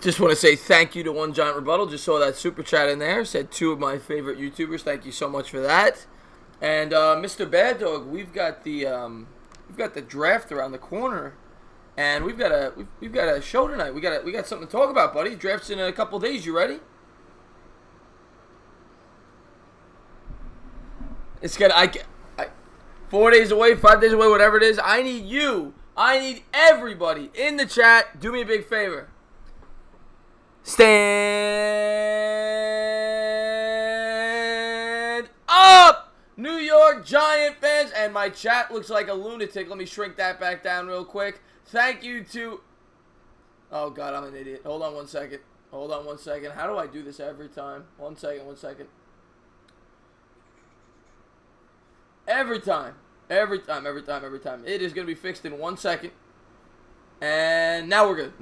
Just want to say thank you to One Giant Rebuttal. Just saw that super chat in there. Said 2 of my favorite YouTubers. Thank you so much for that. And Mr. Bad Dog, we've got the draft around the corner, and we've got a show tonight. We got something to talk about, buddy. Draft's in a couple days. You ready? It's gonna 4 days away, 5 days away, whatever it is. I need everybody in the chat. Do me a big favor. Stand up, New York Giant fans. And my chat looks like a lunatic. Let me shrink that back down real quick. Thank you to... Oh, God, I'm an idiot. Hold on one second. How do I do this every time? One second. Every time. It is going to be fixed in 1 second. And now we're good.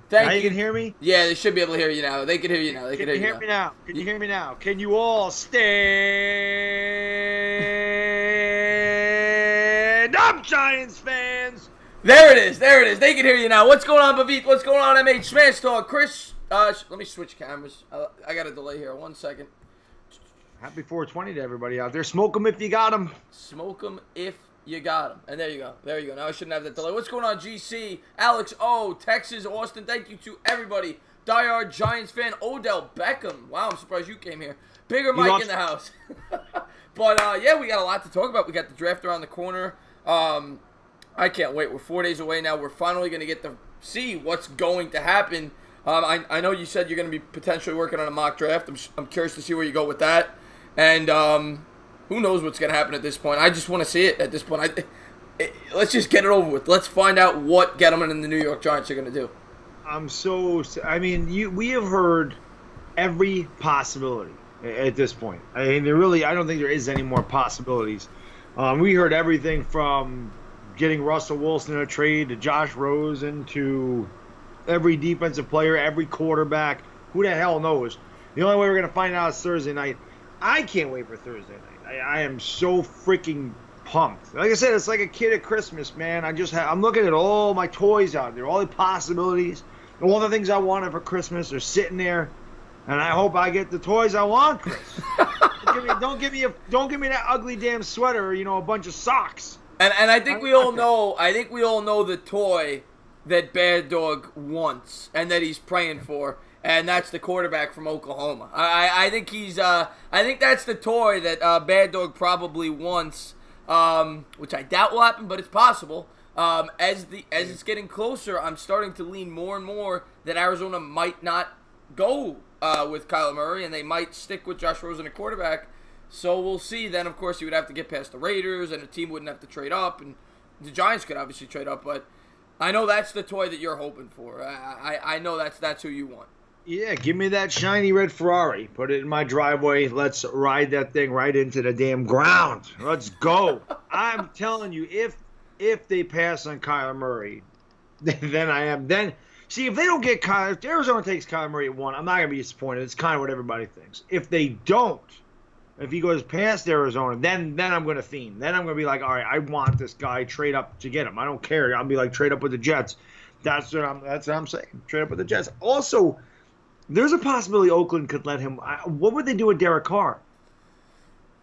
Thank you. You can hear me? Yeah, they should be able to hear you now. They can hear you now. Can you hear me now? Can you hear me now? Can you all stand up, Giants fans? There it is. They can hear you now. What's going on, Bavit? What's going on, MH Smash Talk? Chris, let me switch cameras. I got a delay here. 1 second. Happy 420 to everybody out there. Smoke them if you got them. Smoke them if you got them. And there you go. Now I shouldn't have that delay. What's going on, GC? Alex O, Texas, Austin. Thank you to everybody. Diehard Giants fan, Odell Beckham. Wow, I'm surprised you came here. Bigger Mike in the house. But, yeah, we got a lot to talk about. We got the draft around the corner. I can't wait. We're 4 days away now. We're finally going to get to see what's going to happen. I know you said you're going to be potentially working on a mock draft. I'm curious to see where you go with that. And who knows what's going to happen at this point. I just want to see it at this point. Let's just get it over with. Let's find out what Gettleman and the New York Giants are going to do. We have heard every possibility at this point. I don't think there is any more possibilities. We heard everything from getting Russell Wilson in a trade to Josh Rosen to every defensive player, every quarterback. Who the hell knows? The only way we're going to find out is Thursday night. I can't wait for Thursday night. I am so freaking pumped. Like I said, it's like a kid at Christmas, man. I'm looking at all my toys out there, all the possibilities, all the things I wanted for Christmas are sitting there, and I hope I get the toys I want, Chris. Don't give me that ugly damn sweater or, a bunch of socks. And I think we all know. I think we all know the toy that Bad Dog wants and that he's praying for. And that's the quarterback from Oklahoma. I think that's the toy that Bad Dog probably wants, which I doubt will happen, but it's possible. As it's getting closer, I'm starting to lean more and more that Arizona might not go with Kyler Murray, and they might stick with Josh Rosen at quarterback. So we'll see. Then, of course, you would have to get past the Raiders, and the team wouldn't have to trade up, and the Giants could obviously trade up. But I know that's the toy that you're hoping for. I know that's who you want. Yeah, give me that shiny red Ferrari. Put it in my driveway. Let's ride that thing right into the damn ground. Let's go. I'm telling you, if they pass on Kyler Murray, then see, if they don't get Kyler, if Arizona takes Kyler Murray at 1, I'm not going to be disappointed. It's kind of what everybody thinks. If they don't, if he goes past Arizona, then I'm going to theme. Then I'm going to be like, all right, I want this guy. Trade up to get him. I don't care. I'll be like, trade up with the Jets. That's what I'm saying. Trade up with the Jets. Also, there's a possibility Oakland could let him. What would they do with Derek Carr?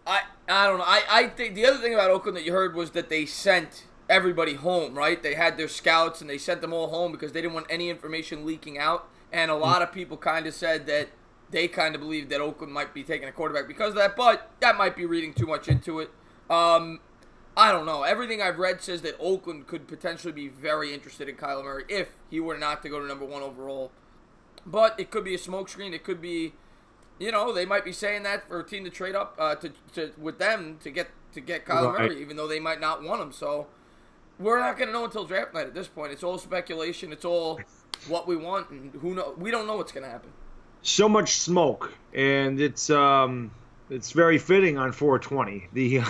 I don't know. I think the other thing about Oakland that you heard was that they sent everybody home, right? They had their scouts and they sent them all home because they didn't want any information leaking out. And a lot of people kind of said that they kind of believed that Oakland might be taking a quarterback because of that, but that might be reading too much into it. I don't know. Everything I've read says that Oakland could potentially be very interested in Kyler Murray if he were not to go to number 1 overall. But it could be a smokescreen. It could be, they might be saying that for a team to trade up with them to get Kyler Murray, even though they might not want him. So we're not going to know until draft night at this point. It's all speculation. It's all what we want, and who knows? We don't know what's going to happen. So much smoke, and it's very fitting on 420.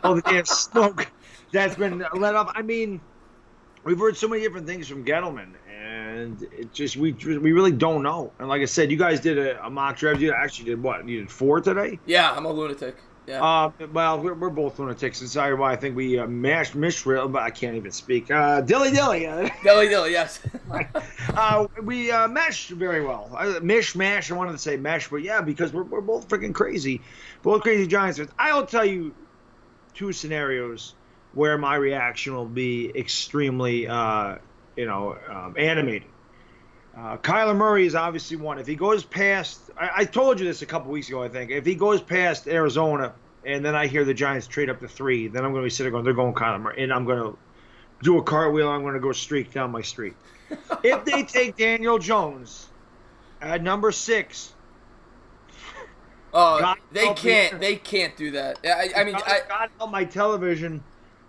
All the damn smoke that's been let off. I mean, we've heard so many different things from Gettleman, and it just we really don't know. And like I said, you guys did a mock draft. You actually did what? You did 4 today? Yeah, I'm a lunatic. Well, we're both lunatics. It's sorry why I think we mashed Mishrill, but I can't even speak. Dilly dilly. Dilly dilly, yes. We meshed very well. Mash. I wanted to say mesh, but yeah, because we're both freaking crazy, both crazy Giants fans. I'll tell you two scenarios where my reaction will be extremely, animated. Kyler Murray is obviously one. If he goes past, I told you this a couple weeks ago, I think. If he goes past Arizona and then I hear the Giants trade up to 3, then I'm going to be sitting going, they're going Kyler Murray. And I'm going to do a cartwheel. I'm going to go streak down my street. If they take Daniel Jones at number 6. They can't do that. God help my television.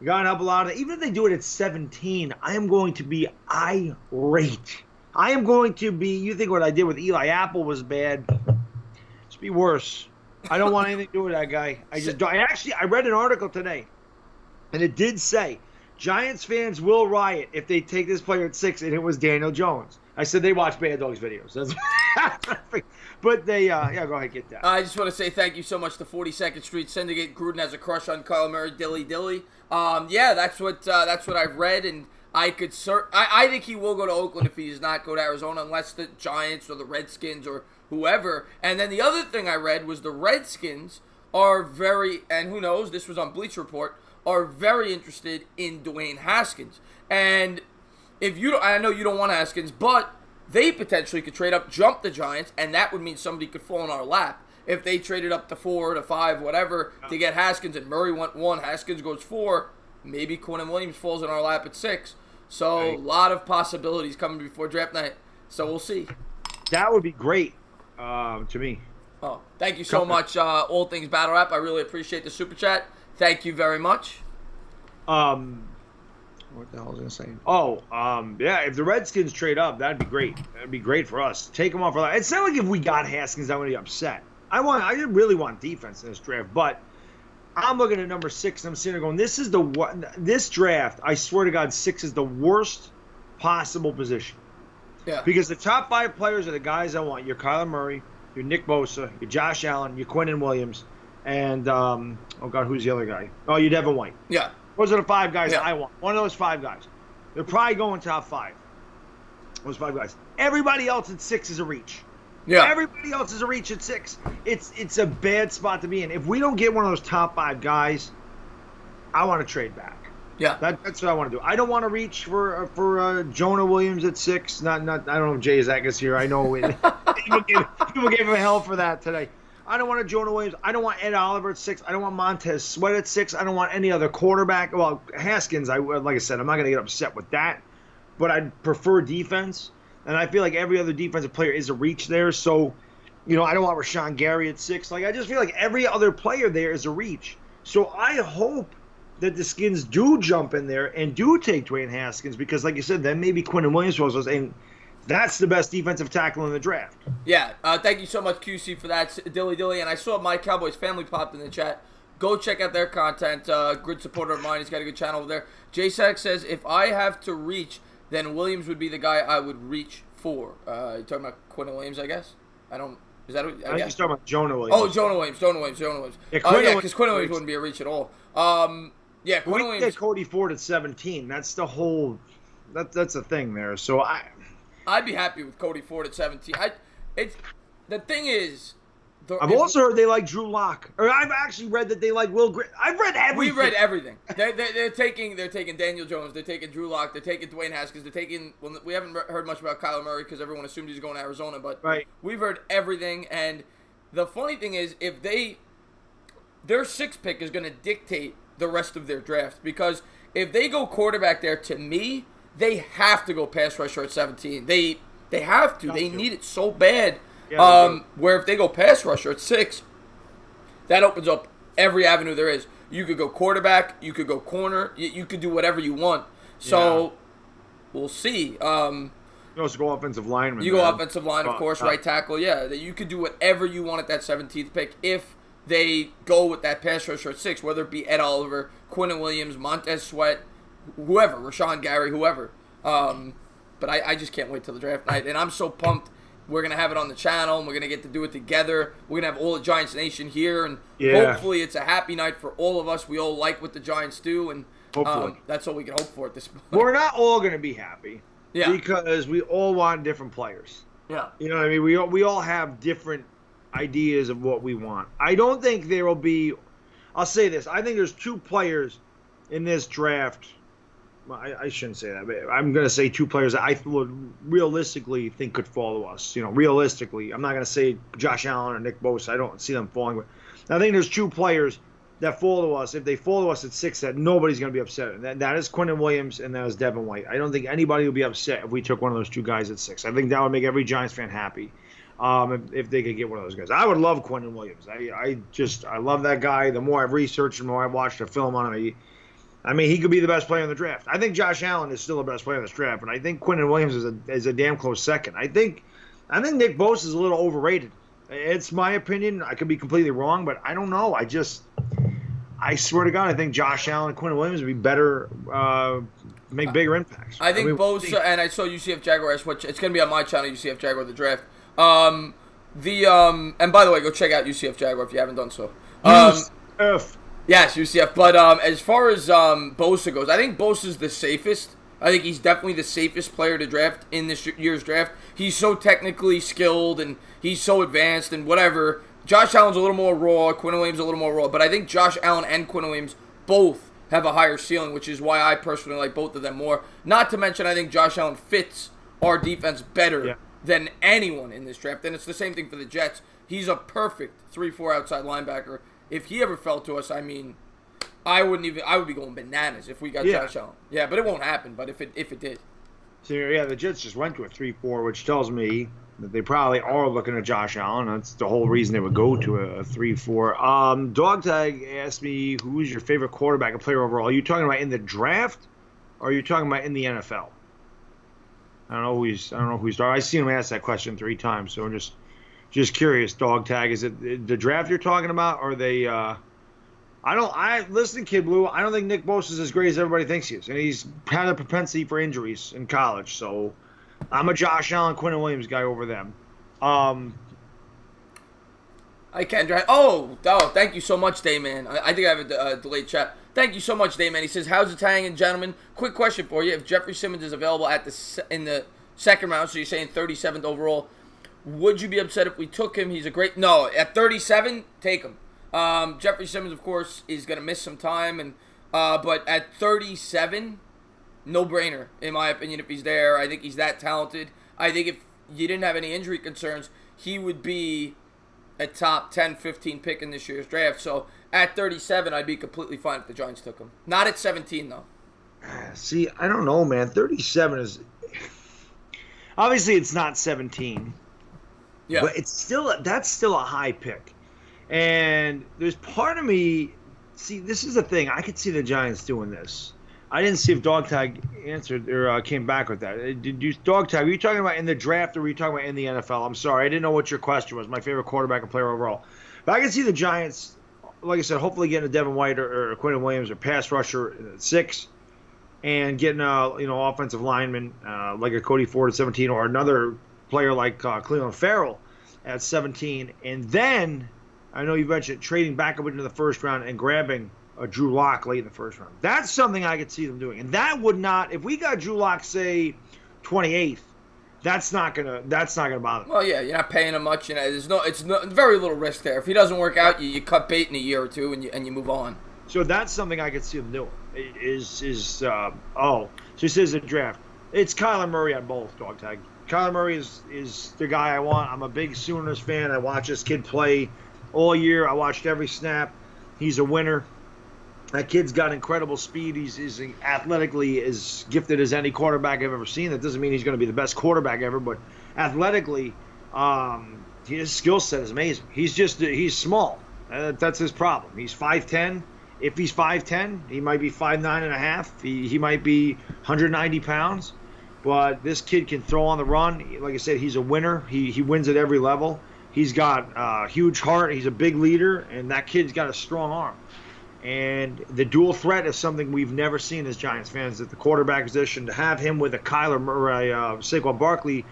God help a lot of it. Even if they do it at 17, I am going to be irate. I am going to be. You think what I did with Eli Apple was bad? It's be worse. I don't want anything to do with that guy. I just don't. I read an article today, and it did say Giants fans will riot if they take this player at 6, and it was Daniel Jones. I said they watch Bad Dogs videos. But they, go ahead, get that. I just want to say thank you so much to 42nd Street Syndicate. Gruden has a crush on Kyler Murray. Dilly dilly. That's what I've read, and I think he will go to Oakland if he does not go to Arizona, unless the Giants or the Redskins or whoever. And then the other thing I read was the Redskins are and who knows, this was on Bleacher Report, are very interested in Dwayne Haskins. And I know you don't want Haskins, but they potentially could trade up, jump the Giants, and that would mean somebody could fall in our lap. If they traded up to 4 to 5, whatever, to get Haskins, and Murray went 1, Haskins goes 4, maybe Quinn Williams falls in our lap at 6. So a lot of possibilities coming before draft night. So we'll see. That would be great to me. Oh, thank you so much, All Things Battle Rap. I really appreciate the super chat. Thank you very much. What the hell was I going to say? Oh, if the Redskins trade up, that'd be great. That'd be great for us. Take them off. It's not like if we got Haskins, I'm going to be upset. I really want defense in this draft, but I'm looking at number 6, and I'm sitting there going, this draft, I swear to God, 6 is the worst possible position. Yeah. Because the top 5 players are the guys I want. Your Kyler Murray, your Nick Bosa, your Josh Allen, your Quinnen Williams, and, who's the other guy? Oh, your Devin White. Yeah. Those are the 5 guys I want. One of those 5 guys. They're probably going top 5. Those 5 guys. Everybody else at 6 is a reach. Yeah. Everybody else is a reach at 6. It's a bad spot to be in. If we don't get one of those top 5 guys, I want to trade back. Yeah. That's what I want to do. I don't want to reach for Jonah Williams at 6. Not I don't know if Jay Zach is here. I know people gave him hell for that today. I don't want a Jonah Williams. I don't want Ed Oliver at 6. I don't want Montez Sweat at 6. I don't want any other quarterback. Well, Haskins, like I said, I'm not going to get upset with that. But I'd prefer defense. And I feel like every other defensive player is a reach there. So, I don't want Rashawn Gary at 6. I just feel like every other player there is a reach. So I hope that the Skins do jump in there and do take Dwayne Haskins because, like you said, then maybe Quinnen Williams was and that's the best defensive tackle in the draft. Yeah. Thank you so much, QC, for that, Dilly Dilly. And I saw My Cowboys Family popped in the chat. Go check out their content. Good supporter of mine. He's got a good channel over there. J-Sack says, if I have to reach, then Williams would be the guy I would reach for. You talking about Quinnen Williams, I guess? Is that what I guess? He's talking about Jonah Williams. Oh, Jonah Williams. Yeah, because Quinnen Williams wouldn't be a reach at all. Quinnen Williams. Get Cody Ford at 17. That's the whole. That's the thing there. So I'd be happy with Cody Ford at 17. The thing is, I've also heard they like Drew Lock, or I've actually read that they like Will Grier. I've read everything. We read everything. They're taking Daniel Jones. They're taking Drew Lock. They're taking Dwayne Haskins. They're taking. Well, we haven't heard much about Kyler Murray because everyone assumed he's going to Arizona, but we've heard everything. And the funny thing is, if their 6th pick is going to dictate the rest of their draft, because if they go quarterback there, to me, they have to go pass rusher at 17. They have to. They need it so bad. Yeah, where if they go pass rusher at 6, that opens up every avenue there is. You could go quarterback. You could go corner. You could do whatever you want. So we'll see. You also go offensive lineman. You go offensive line, of course, right tackle. Yeah, you could do whatever you want at that 17th pick if they go with that pass rusher at 6, whether it be Ed Oliver, Quinnen Williams, Montez Sweat, whoever, Rashawn Gary, whoever. But I just can't wait till the draft night, and I'm so pumped. we're going to have it on the channel, and we're going to get to do it together. We're going to have all the Giants Nation here, and hopefully it's a happy night for all of us. We all like what the Giants do, and that's all we can hope for at this point. We're not all going to be happy because we all want different players. Yeah. You know what I mean? We all have different ideas of what we want. I don't think there will be – I'll say this. I think there's 2 players in this draft – I shouldn't say that, but I'm going to say 2 players that I would realistically think could fall to us. You know, realistically. I'm not going to say Josh Allen or Nick Bosa. I don't see them falling. But I think there's 2 players that fall to us. If they fall to us at 6, that nobody's going to be upset. And that is Quinnen Williams and that is Devin White. I don't think anybody would be upset if we took one of those 2 guys at 6. I think that would make every Giants fan happy if they could get one of those guys. I would love Quinnen Williams. I love that guy. The more I've researched and the more I've watched a film on him, he could be the best player in the draft. I think Josh Allen is still the best player in this draft, but I think Quinnen Williams is a damn close second. I think Nick Bosa is a little overrated. It's my opinion. I could be completely wrong, but I don't know. I swear to God, I think Josh Allen and Quinnen Williams would be better, make bigger impacts. I think Bosa, and I saw UCF Jaguars, which it's going to be on my channel, UCF Jaguar the draft. And by the way, go check out UCF Jaguar if you haven't done so. UCF. Yes, UCF. But as far as Bosa goes, I think Bosa's the safest. I think he's definitely the safest player to draft in this year's draft. He's so technically skilled, and he's so advanced, and whatever. Josh Allen's a little more raw. Quinnen Williams a little more raw. But I think Josh Allen and Quinnen Williams both have a higher ceiling, which is why I personally like both of them more. Not to mention, I think Josh Allen fits our defense better than anyone in this draft. And it's the same thing for the Jets. He's a perfect 3-4 outside linebacker. If he ever fell to us, I mean, I would be going bananas if we got Josh Allen. Yeah, but it won't happen. But if it did, so the Jets just went to a 3-4, which tells me that they probably are looking at Josh Allen. That's the whole reason they would go to a 3-4. Dog Tag asked me, who's your favorite quarterback and player overall? Are you talking about in the draft, or are you talking about in the NFL? I don't know who he's. I've seen him ask that question 3 times, so I'm just curious, Dog Tag. Is it the draft you're talking about, or they? Listen, Kid Blue. I don't think Nick Bosa is as great as everybody thinks he is, and he's had a propensity for injuries in college. So, I'm a Josh Allen, Quinnen Williams guy over them. I can't drive. Oh, thank you so much, Dayman. I think I have a delayed chat. Thank you so much, Dayman. He says, "How's it hanging, gentlemen? Quick question for you: if Jeffrey Simmons is available in the second round, so you're saying 37th overall." Would you be upset if we took him? He's a great... No, at 37, take him. Jeffrey Simmons, of course, is going to miss some time. But at 37, no-brainer, in my opinion, if he's there. I think he's that talented. I think if you didn't have any injury concerns, he would be a top 10, 15 pick in this year's draft. So at 37, I'd be completely fine if the Giants took him. Not at 17, though. See, I don't know, man. 37 is... Obviously, it's not 17. Yeah. But that's still a high pick. And there's part of me, see, this is the thing. I could see the Giants doing this. I didn't see if Dog Tag answered or came back with that. Dog Tag, were you talking about in the draft or were you talking about in the NFL? I'm sorry. I didn't know what your question was. My favorite quarterback and player overall. But I can see the Giants, like I said, hopefully getting a Devin White or Quinnen Williams or pass rusher at 6 and getting offensive lineman like a Cody Ford at 17 or another player like Cleveland Farrell at 17, and then I know you mentioned trading back up into the first round and grabbing a Drew Lock late in the first round. That's something I could see them doing, and that would not, if we got Drew Lock say 28th, that's not gonna bother me. Well, yeah, you're not paying him much. It's very little risk there. If he doesn't work out, you cut bait in a year or two and you move on. So that's something I could see them doing. So he says the draft. It's Kyler Murray on both, Dog Tag. Kyler Murray is the guy I want. I'm a big Sooners fan. I watch this kid play all year. I watched every snap. He's a winner. That kid's got incredible speed. He's athletically as gifted as any quarterback I've ever seen. That doesn't mean he's going to be the best quarterback ever, but athletically, his skill set is amazing. He's small. That's his problem. He's 5'10". If he's 5'10", he might be 5'9.5". He might be 190 pounds. But this kid can throw on the run. Like I said, he's a winner. He wins at every level. He's got a huge heart. He's a big leader, and that kid's got a strong arm. And the dual threat is something we've never seen as Giants fans at the quarterback position. To have him with a Kyler Murray, Saquon Barkley,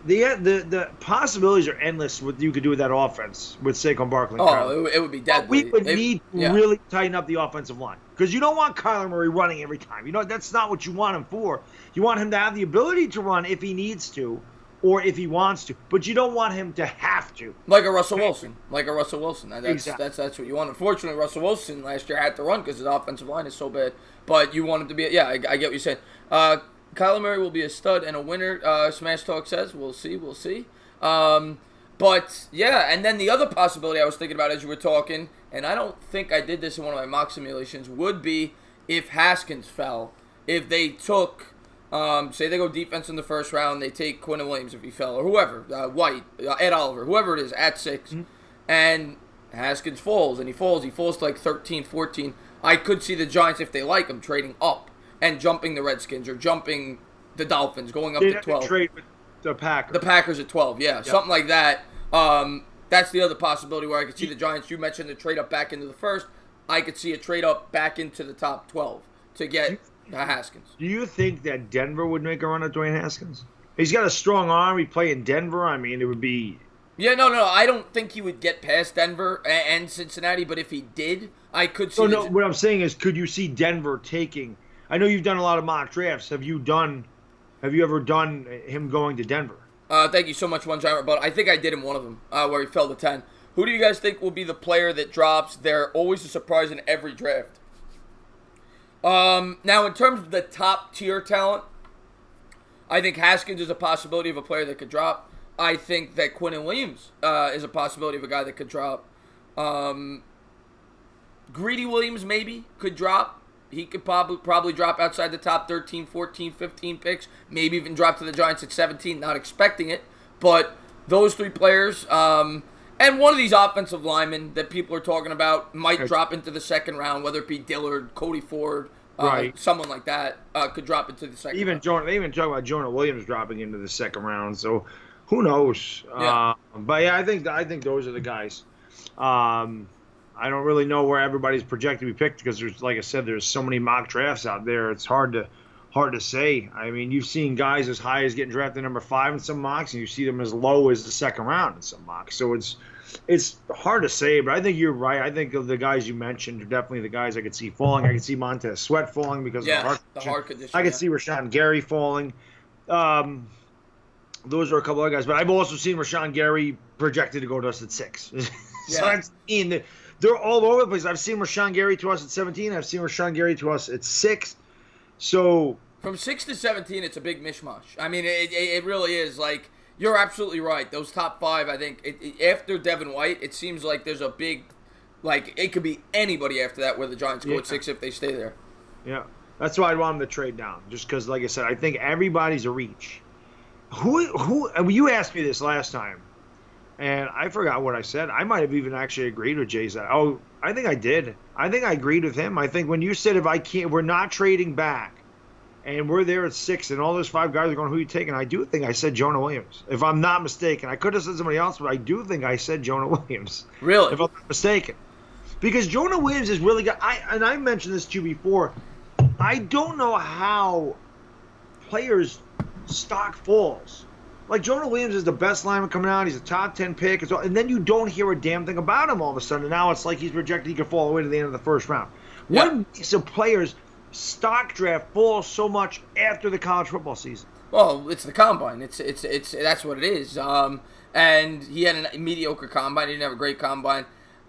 The possibilities are endless. What you could do with that offense with Saquon Barkley. And Oh, it would be deadly. But we would need to really tighten up the offensive line because you don't want Kyler Murray running every time. You know that's not what you want him for. You want him to have the ability to run if he needs to, or if he wants to. But you don't want him to have to. Like a Russell Wilson. That's Exactly. that's what you want. Unfortunately, Russell Wilson last year had to run because his offensive line is so bad. But you want him to be. Yeah, I get what you're saying. Kyler Murray will be a stud and a winner. Smash Talk says we'll see. But yeah, and then the other possibility I was thinking about as you were talking, and I don't think I did this in one of my mock simulations, would be if Haskins fell. If they took, say they go defense in the first round, they take Quinn Williams if he fell, or whoever, White, Ed Oliver, whoever it is, at 6, and Haskins falls, and he falls to like 13, 14. I could see the Giants, if they like him, trading up and jumping the Redskins or jumping the Dolphins, going up to 12. To trade with the Packers. The Packers at 12, yeah. Something like that. That's the other possibility where I could see the Giants. You mentioned the trade up back into the first. I could see a trade up back into the top 12 to get Haskins. Do you think that Denver would make a run at Dwayne Haskins? He's got a strong arm. He play in Denver. I mean, it would be... Yeah, no. I don't think he would get past Denver and Cincinnati, but if he did, I could see... No, what I'm saying is, could you see Denver taking... I know you've done a lot of mock drafts. Have you ever done him going to Denver? Thank you so much, One Giant, but I think I did in one of them where he fell to 10. Who do you guys think will be the player that drops? They're always a surprise in every draft. Now, in terms of the top tier talent, I think Haskins is a possibility of a player that could drop. I think that Quinn Williams is a possibility of a guy that could drop. Greedy Williams maybe could drop. He could probably drop outside the top 13, 14, 15 picks. Maybe even drop to the Giants at 17. Not expecting it. But those three players, and one of these offensive linemen that people are talking about might drop into the second round, whether it be Dillard, Cody Ford, someone like that could drop into the second round. They even talk about Jonah Williams dropping into the second round. So who knows? Yeah. But yeah, I think those are the guys. I don't really know where everybody's projected to be picked because there's, like I said, there's so many mock drafts out there. It's hard to say. I mean, you've seen guys as high as getting drafted number 5 in some mocks, and you see them as low as the second round in some mocks. So it's hard to say, but I think you're right. I think of the guys you mentioned are definitely the guys I could see falling. I could see Montez Sweat falling because of the heart condition. I could see Rashawn Gary falling. Those are a couple of guys, but I've also seen Rashawn Gary projected to go to us at 6. So I've seen they're all over the place. I've seen Rashawn Gary to us at 17. I've seen Rashawn Gary to us at 6. So from 6 to 17, it's a big mishmash. I mean, it really is. Like, you're absolutely right. Those top 5, I think, after Devin White, it seems like there's a big, like, it could be anybody after that where the Giants go at 6 if they stay there. Yeah, that's why I'd want them to trade down. Just because, like I said, I think everybody's a reach. Who? You asked me this last time. And I forgot what I said. I might have even actually agreed with Jay's. Oh, I think I did. I think I agreed with him. I think when you said we're not trading back, and we're there at 6, and all those 5 guys are going, who are you taking? I do think I said Jonah Williams. If I'm not mistaken. I could have said somebody else, but I do think I said Jonah Williams. Really? If I'm not mistaken. Because Jonah Williams is really good. And I mentioned this to you before. I don't know how players' stock falls. Like, Jonah Williams is the best lineman coming out. He's a top 10 pick. And then you don't hear a damn thing about him all of a sudden. And now it's like he's projected he could fall away to the end of the first round. Yeah. What makes a player's stock draft fall so much after the college football season? Well, it's the combine. It's that's what it is. And he had a mediocre combine. He didn't have a great combine.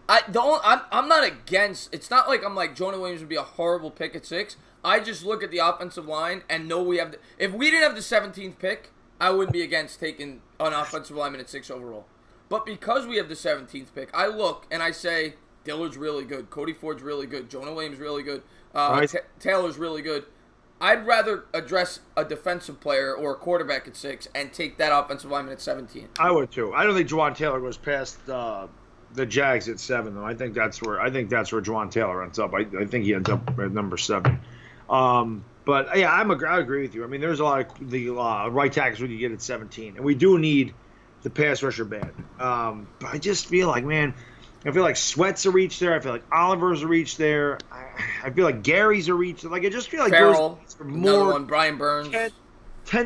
I'm not against. It's not like I'm like Jonah Williams would be a horrible pick at 6. I just look at the offensive line and know we have. If we didn't have the 17th pick, I wouldn't be against taking an offensive lineman at 6 overall. But because we have the 17th pick, I look and I say Dillard's really good, Cody Ford's really good, Jonah Williams really good, Taylor's really good. I'd rather address a defensive player or a quarterback at 6 and take that offensive lineman at 17. I would too. I don't think Juwan Taylor goes past the Jags at 7 though. I think that's where Juwan Taylor ends up. I think he ends up at number 7. But yeah, I agree with you. I mean, there's a lot of the right tackles we could get at 17, and we do need the pass rusher bad. But I just feel like, man, I feel like Sweat's a reach there. I feel like Oliver's a reach there. I feel like Gary's a reach. Like I just feel like Farrell, those are more one, Brian Burns, 10th,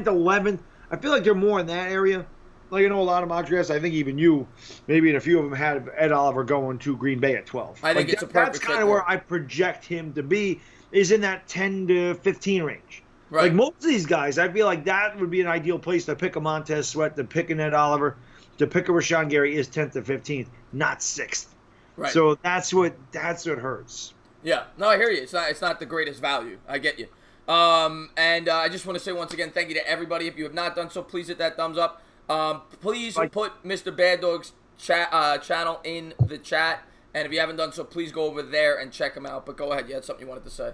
11th. I feel like they're more in that area. like, a lot of mock drafts, I think even you, maybe in a few of them, had Ed Oliver going to Green Bay at 12. I think like it's a perfect That's kind of where I project him to be, is in that 10 to 15 range. Right. Like most of these guys, I feel like that would be an ideal place to pick a Montez Sweat, to pick an Ed Oliver, to pick a Rashawn Gary is 10th to 15th, not 6th. Right. So that's what hurts. Yeah. No, I hear you. It's not the greatest value. I get you. And I just want to say once again, thank you to everybody. If you have not done so, please hit that thumbs up. Please put Mr. Bad Dog's channel in the chat. And if you haven't done so, please go over there and check him out. But go ahead. You had something you wanted to say.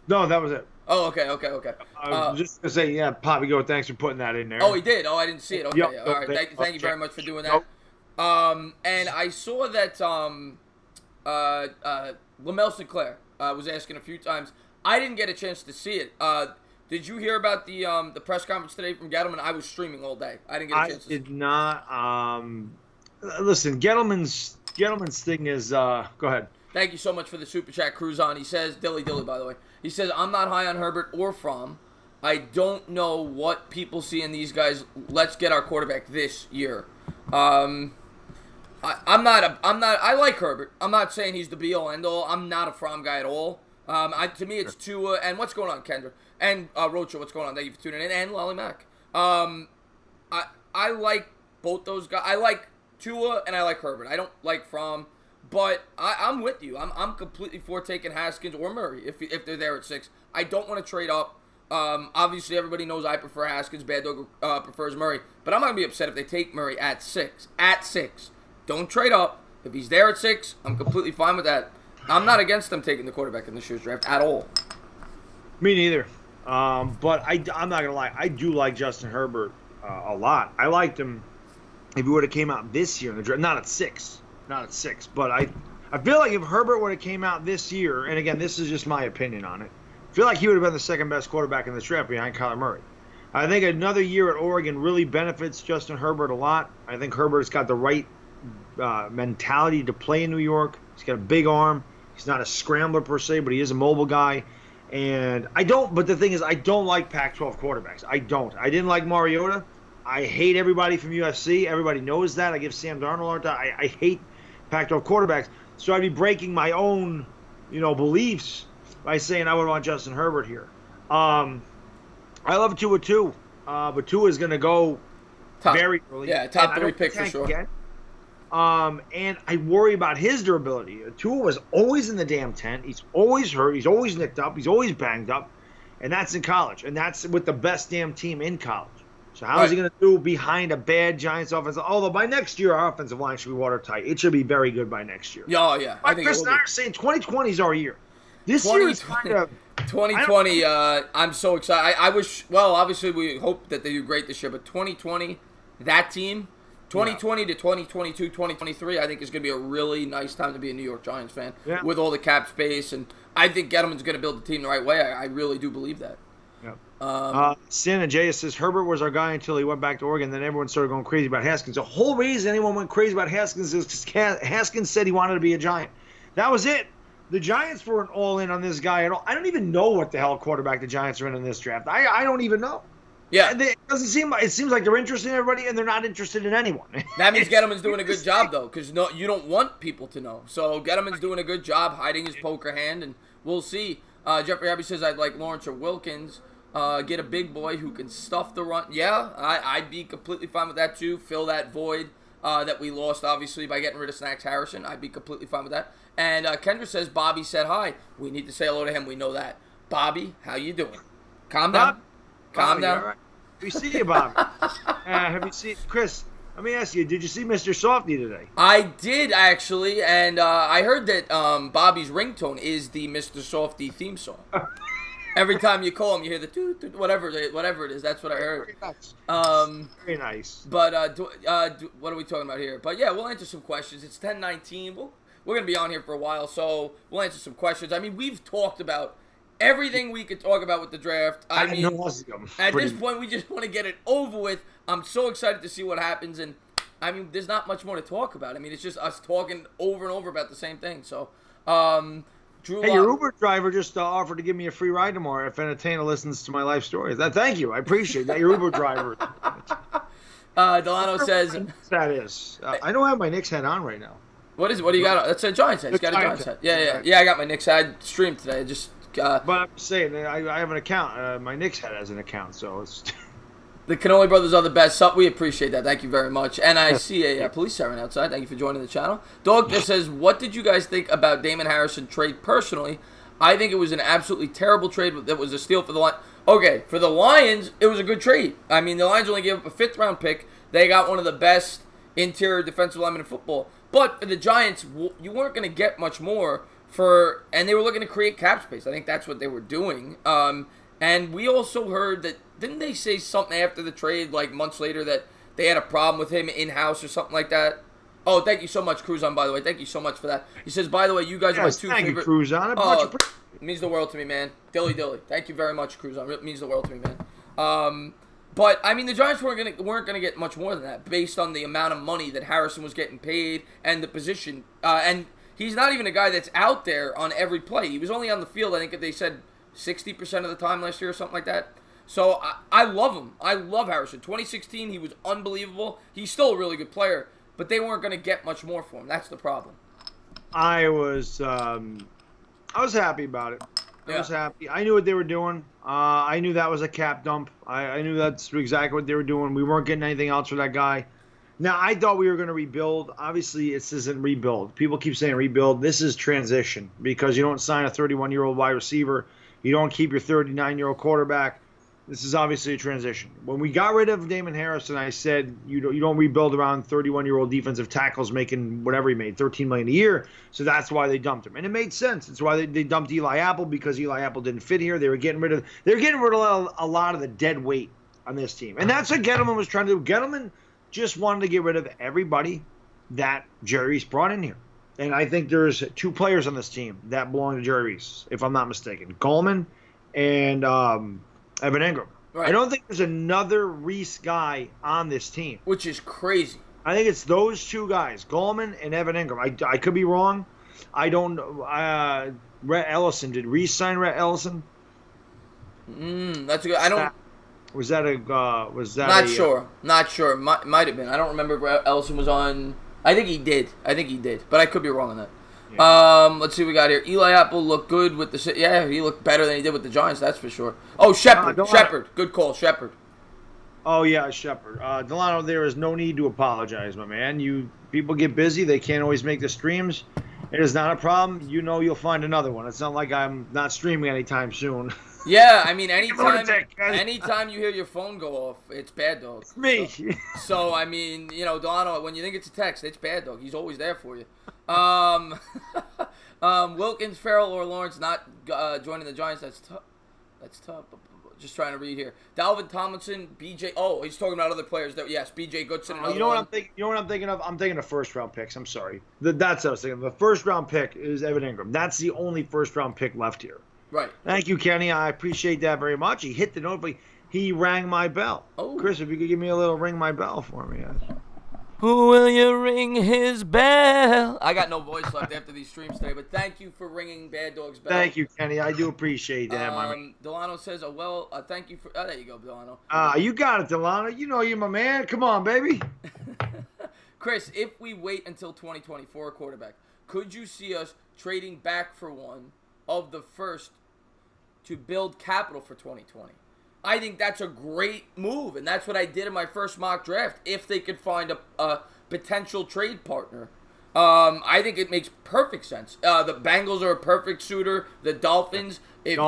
No, that was it. Oh, okay. I was just going to say, yeah, Poppy Go, thanks for putting that in there. Oh, he did? Oh, I didn't see it. Okay. Yep, All right. Thank you very much for doing that. And I saw that Lamel Sinclair was asking a few times. I didn't get a chance to see it. Did you hear about the press conference today from Gettleman? I was streaming all day. I didn't get a chance to see it. I did not. Listen, Gettleman's thing is, go ahead. Thank you so much for the super chat, Cruise on. He says, Dilly, by the way. He says, I'm not high on Herbert or Fromm. I don't know what people see in these guys. Let's get our quarterback this year. I like Herbert. I'm not saying he's the be-all, end-all. I'm not a Fromm guy at all. To me, it's Tua. And what's going on, Kendra? And Rocha, what's going on? Thank you for tuning in. And Lolly Mack. I like both those guys. I like Tua and I like Herbert. I don't like Fromm. But I'm with you. I'm completely for taking Haskins or Murray if they're there at 6. I don't want to trade up. Obviously, everybody knows I prefer Haskins. Bad Dog prefers Murray. But I'm not going to be upset if they take Murray at 6. At 6. Don't trade up. If he's there at 6, I'm completely fine with that. I'm not against them taking the quarterback in this year's draft at all. Me neither. But I'm not going to lie. I do like Justin Herbert a lot. I liked him if he would have came out this year in the draft. Not at 6. But I feel like if Herbert would have came out this year, and again, this is just my opinion on it, I feel like he would have been the second best quarterback in this draft behind Kyler Murray. I think another year at Oregon really benefits Justin Herbert a lot. I think Herbert's got the right mentality to play in New York. He's got a big arm. He's not a scrambler per se, but he is a mobile guy. But the thing is, I don't like Pac-12 quarterbacks. I don't. I didn't like Mariota. I hate everybody from USC. Everybody knows that. I give Sam Darnold a hard time. I hate Pac-12 quarterbacks. So I'd be breaking my own, beliefs by saying I would want Justin Herbert here. I love Tua too, but Tua is going to go very early. Yeah, top 3 pick for sure. Again. And I worry about his durability. Tua was always in the damn tent. He's always hurt. He's always nicked up. He's always banged up. And that's in college. And that's with the best damn team in college. So how is he going to do behind a bad Giants offense? Although by next year, our offensive line should be watertight. It should be very good by next year. Yeah. I think Chris and I are saying 2020 is our year. This year is kind of... 2020, I'm so excited. I wish... Well, obviously, we hope that they do great this year. But 2020, that team... 2020 to 2022, 2023, I think is going to be a really nice time to be a New York Giants fan with all the cap space. And I think Gettleman's going to build the team the right way. I really do believe that. Sin and Jay says Herbert was our guy until he went back to Oregon. Then everyone started going crazy about Haskins. The whole reason anyone went crazy about Haskins is because Haskins said he wanted to be a Giant. That was it. The Giants weren't all in on this guy at all. I don't even know what the hell quarterback the Giants are in this draft. I don't even know. Yeah, it seems like they're interested in everybody and they're not interested in anyone. That means Gettleman's doing a good job though, because you don't want people to know. So Gettleman's doing a good job hiding his poker hand, and we'll see. Jeffrey Abbey says I'd like Lawrence or Wilkins. Get a big boy who can stuff the run. Yeah, I'd be completely fine with that too. Fill that void that we lost, obviously, by getting rid of Snacks Harrison. I'd be completely fine with that. And Kendra says Bobby said hi. We need to say hello to him. We know that. Bobby, how you doing? Calm down. Calm down. Right. We see you, Bobby. Have you seen Chris? Let me ask you. Did you see Mr. Softy today? I did actually, and I heard that Bobby's ringtone is the Mr. Softy theme song. Every time you call him, you hear the toot, toot, whatever it is. That's what I heard. Very nice. Very nice. But what are we talking about here? But yeah, we'll answer some questions. It's 10:19. We're gonna be on here for a while, so we'll answer some questions. I mean, we've talked about everything we could talk about with the draft. I mean, at this point, we just want to get it over with. I'm so excited to see what happens, and I mean, there's not much more to talk about. I mean, it's just us talking over and over about the same thing. So, Drew, hey, your Uber driver just offered to give me a free ride tomorrow if Entertainer listens to my life story. Thank you. I appreciate that. Your Uber driver. Delano says, That is. I don't have my Knicks hat on right now. What is it? What do you got? That's a Giants hat. He's got a Giants hat. Yeah. I got my Knicks hat streamed today. But I'm saying, I have an account. My Knicks hat has an account, so it's... The Cannoli brothers are the best. So we appreciate that. Thank you very much. And I see a police siren outside. Thank you for joining the channel. Dog just says, what did you guys think about Damon Harrison trade personally? I think it was an absolutely terrible trade. That was a steal for the Lions. Okay, for the Lions, it was a good trade. I mean, the Lions only gave up a 5th-round pick. They got one of the best interior defensive linemen in football. But for the Giants, you weren't going to get much more and they were looking to create cap space. I think that's what they were doing. And we also heard that, didn't they say something after the trade, like months later, that they had a problem with him in-house or something like that? Oh, thank you so much, Cruzon, by the way. Thank you so much for that. He says, by the way, you guys are my 2 thank favorite... you, Cruzon. It means the world to me, man. Dilly. Thank you very much, Cruzon. It means the world to me, man. But, I mean, the Giants weren't gonna get much more than that based on the amount of money that Harrison was getting paid and the position. And he's not even a guy that's out there on every play. He was only on the field, I think they said, 60% of the time last year or something like that. So I love him. I love Harrison. 2016, he was unbelievable. He's still a really good player, but they weren't going to get much more for him. That's the problem. I was happy about it. I was happy. I knew what they were doing. I knew that was a cap dump. I knew that's exactly what they were doing. We weren't getting anything else for that guy. Now, I thought we were going to rebuild. Obviously, this isn't rebuild. People keep saying rebuild. This is transition because you don't sign a 31-year-old wide receiver. You don't keep your 39-year-old quarterback. This is obviously a transition. When we got rid of Damon Harrison, I said you don't rebuild around 31-year-old defensive tackles making whatever he made, $13 million a year. So that's why they dumped him, and it made sense. It's why they dumped Eli Apple because Eli Apple didn't fit here. They were getting rid of a lot of the dead weight on this team, and that's what Gettleman was trying to do. Gettleman just wanted to get rid of everybody that Jerry Reese brought in here. And I think there's 2 players on this team that belong to Jerry Reese, if I'm not mistaken. Gallman and Evan Ingram. Right. I don't think there's another Reese guy on this team. Which is crazy. I think it's those 2 guys, Gallman and Evan Ingram. I could be wrong. I don't know. Rhett Ellison. Did Reese sign Rhett Ellison? That's a good. I don't. Was that Sure. Not sure. Might have been. I don't remember if Ellison was on. I think he did. But I could be wrong on that. Yeah. Let's see what we got here. Eli Apple looked good with the... Yeah, he looked better than he did with the Giants, that's for sure. Oh, Shepard. Good call, Shepard. Oh, yeah, Shepard. Delano, there is no need to apologize, my man. People get busy. They can't always make the streams. It is not a problem. You know you'll find another one. It's not like I'm not streaming anytime soon. Yeah, I mean, anytime you hear your phone go off, it's Bad Dog. It's me. So, I mean, Delano, when you think it's a text, it's Bad Dog. He's always there for you. Wilkins, Farrell, or Lawrence not joining the Giants. That's tough. Just trying to read here. Dalvin Tomlinson, BJ. Oh, he's talking about other players. Yes, BJ Goodson. You know what I'm thinking? You know what I'm thinking of? I'm thinking of 1st-round picks. I'm sorry. That's what I was thinking. The 1st-round pick is Evan Ingram. That's the only 1st-round pick left here. Right. Thank you, Kenny. I appreciate that very much. He hit the note. He rang my bell. Oh. Chris, if you could give me a little ring my bell for me. Yes. Who will you ring his bell? I got no voice left after these streams today, but thank you for ringing Bad Dog's bell. Thank you, Kenny. I do appreciate that, my man. Delano says, thank you for... Oh, there you go, Delano. You got it, Delano. You know you're my man. Come on, baby. Chris, if we wait until 2020 for a quarterback, could you see us trading back for one of the first to build capital for 2020? I think that's a great move, and that's what I did in my first mock draft. If they could find a potential trade partner, I think it makes perfect sense. The Bengals are a perfect suitor. The Dolphins, if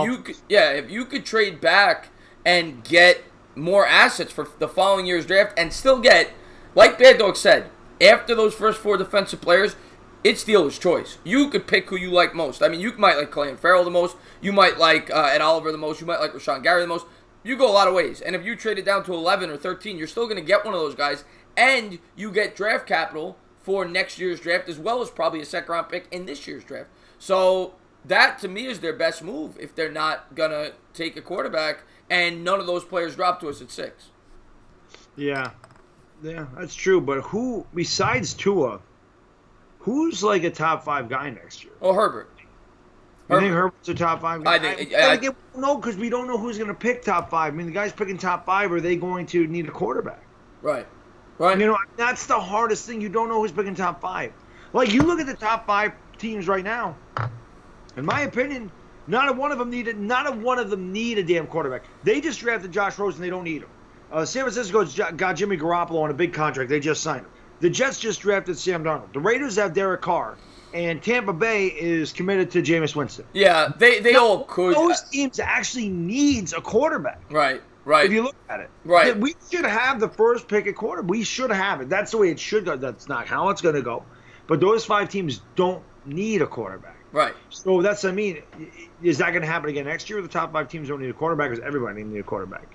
you could trade back and get more assets for the following year's draft, and still get, like Bad Dog said, after those first 4 defensive players, it's dealer's choice. You could pick who you like most. I mean, you might like Clayton Farrell the most. You might like Ed Oliver the most. You might like Rashawn Gary the most. You go a lot of ways. And if you trade it down to 11 or 13, you're still going to get one of those guys. And you get draft capital for next year's draft, as well as probably a 2nd-round pick in this year's draft. So that, to me, is their best move if they're not going to take a quarterback and none of those players drop to us at 6. Yeah, that's true. But who, besides Tua, who's like a top 5 guy next year? Oh, Herbert. You think Herbert's a top 5 guy? I think no, because we don't know who's going to pick top 5. I mean, the guys picking top 5, are they going to need a quarterback? Right. Right. You know, that's the hardest thing. You don't know who's picking top 5. Like, you look at the top 5 teams right now. In my opinion, not one of them need a damn quarterback. They just drafted Josh Rosen. They don't need him. San Francisco's got Jimmy Garoppolo on a big contract. They just signed him. The Jets just drafted Sam Darnold. The Raiders have Derek Carr. And Tampa Bay is committed to Jameis Winston. Yeah, they all could. Those teams actually needs a quarterback. Right. If you look at it. Right. We should have the first pick at quarterback. We should have it. That's the way it should go. That's not how it's going to go. But those 5 teams don't need a quarterback. Right. So that's what I mean. Is that going to happen again next year? The top 5 teams don't need a quarterback because everybody needs a quarterback.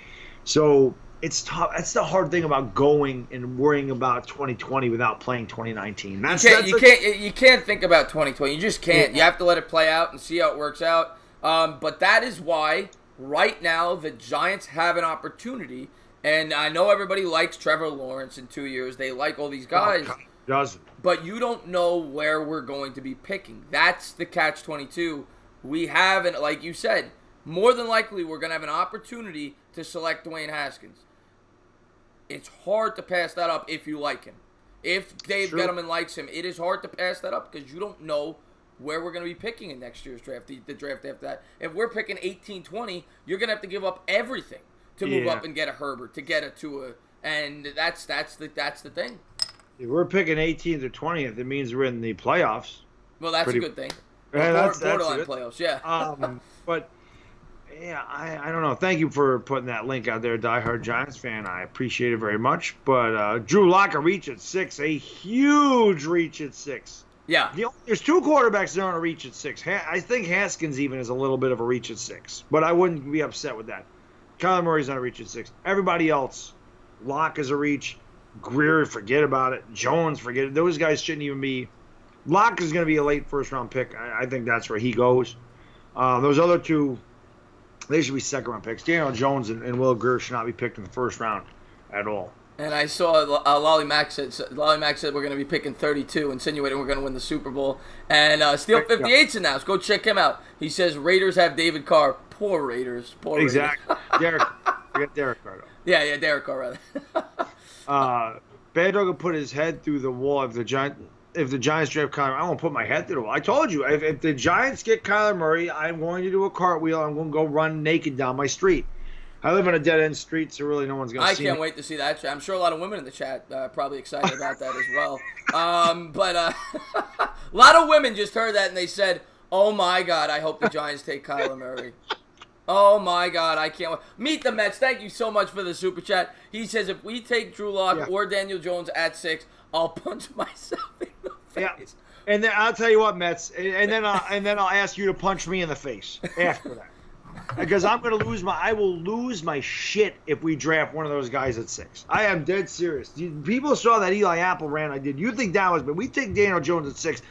So it's tough. That's the hard thing about going and worrying about 2020 without playing 2019. You can't think about 2020. You just can't. Yeah. You have to let it play out and see how it works out. But that is why right now the Giants have an opportunity. And I know everybody likes Trevor Lawrence in 2 years. They like all these guys. Oh, doesn't. But you don't know where we're going to be picking. That's the catch-22. We have, like you said, more than likely we're going to have an opportunity to select Dwayne Haskins. It's hard to pass that up if you like him. If Dave Gettleman likes him, it is hard to pass that up because you don't know where we're going to be picking in next year's draft, the draft after that. If we're picking 18-20, you're going to have to give up everything to move up and get a Herbert, to get a Tua, and that's the thing. If we're picking 18th or 20th, it means we're in the playoffs. Well, that's a good thing. Borderline playoffs, yeah. But yeah, I don't know. Thank you for putting that link out there, diehard Giants fan. I appreciate it very much. But Drew Lock, a reach at 6, a huge reach at 6. Yeah. There's 2 quarterbacks that are on a reach at 6. I think Haskins even is a little bit of a reach at 6, but I wouldn't be upset with that. Kyler Murray's on a reach at 6. Everybody else, Lock is a reach. Greer, forget about it. Jones, forget it. Those guys shouldn't even be. Lock is going to be a late first-round pick. I think that's where he goes. Those other 2, they should be second-round picks. Daniel Jones and Will Greer should not be picked in the first round at all. And I saw Lolly Mack said we're going to be picking 32, insinuating we're going to win the Super Bowl. And Steel 58's announced. Go check him out. He says Raiders have David Carr. Poor Raiders. Exactly. Forget Derek Carr. Yeah, Derek Carr rather. Bad Dog will put his head through the wall if the Giants draft Kyler. I won't put my head through the wall. I told you, if the Giants get Kyler Murray, I'm going to do a cartwheel. I'm going to go run naked down my street. I live on a dead-end street, so really no one's going to see me. I can't wait to see that. I'm sure a lot of women in the chat are probably excited about that as well. But a lot of women just heard that and they said, oh, my God, I hope the Giants take Kyler Murray. Oh, my God, I can't wait. Meet the Mets. Thank you so much for the super chat. He says, if we take Drew Lock or Daniel Jones at 6, I'll punch myself in the face. Yeah. And then I'll tell you what, Mets, and then I'll ask you to punch me in the face after that. Because I will lose my shit if we draft one of those guys at 6. I am dead serious. People saw that Eli Apple rant I did. You think that was, but we take Daniel Jones at 6.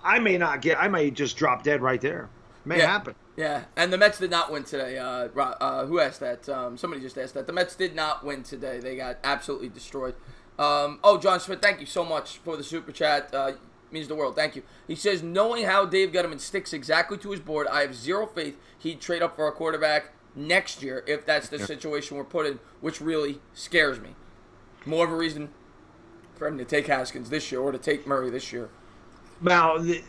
I may just drop dead right there. May happen. Yeah, and the Mets did not win today. Who asked that? Somebody just asked that. The Mets did not win today. They got absolutely destroyed. John Smith, thank you so much for the super chat. Means the world. Thank you. He says, knowing how Dave Gettleman sticks exactly to his board, I have zero faith he'd trade up for a quarterback next year if that's the situation we're put in, which really scares me. More of a reason for him to take Haskins this year or to take Murray this year. Again,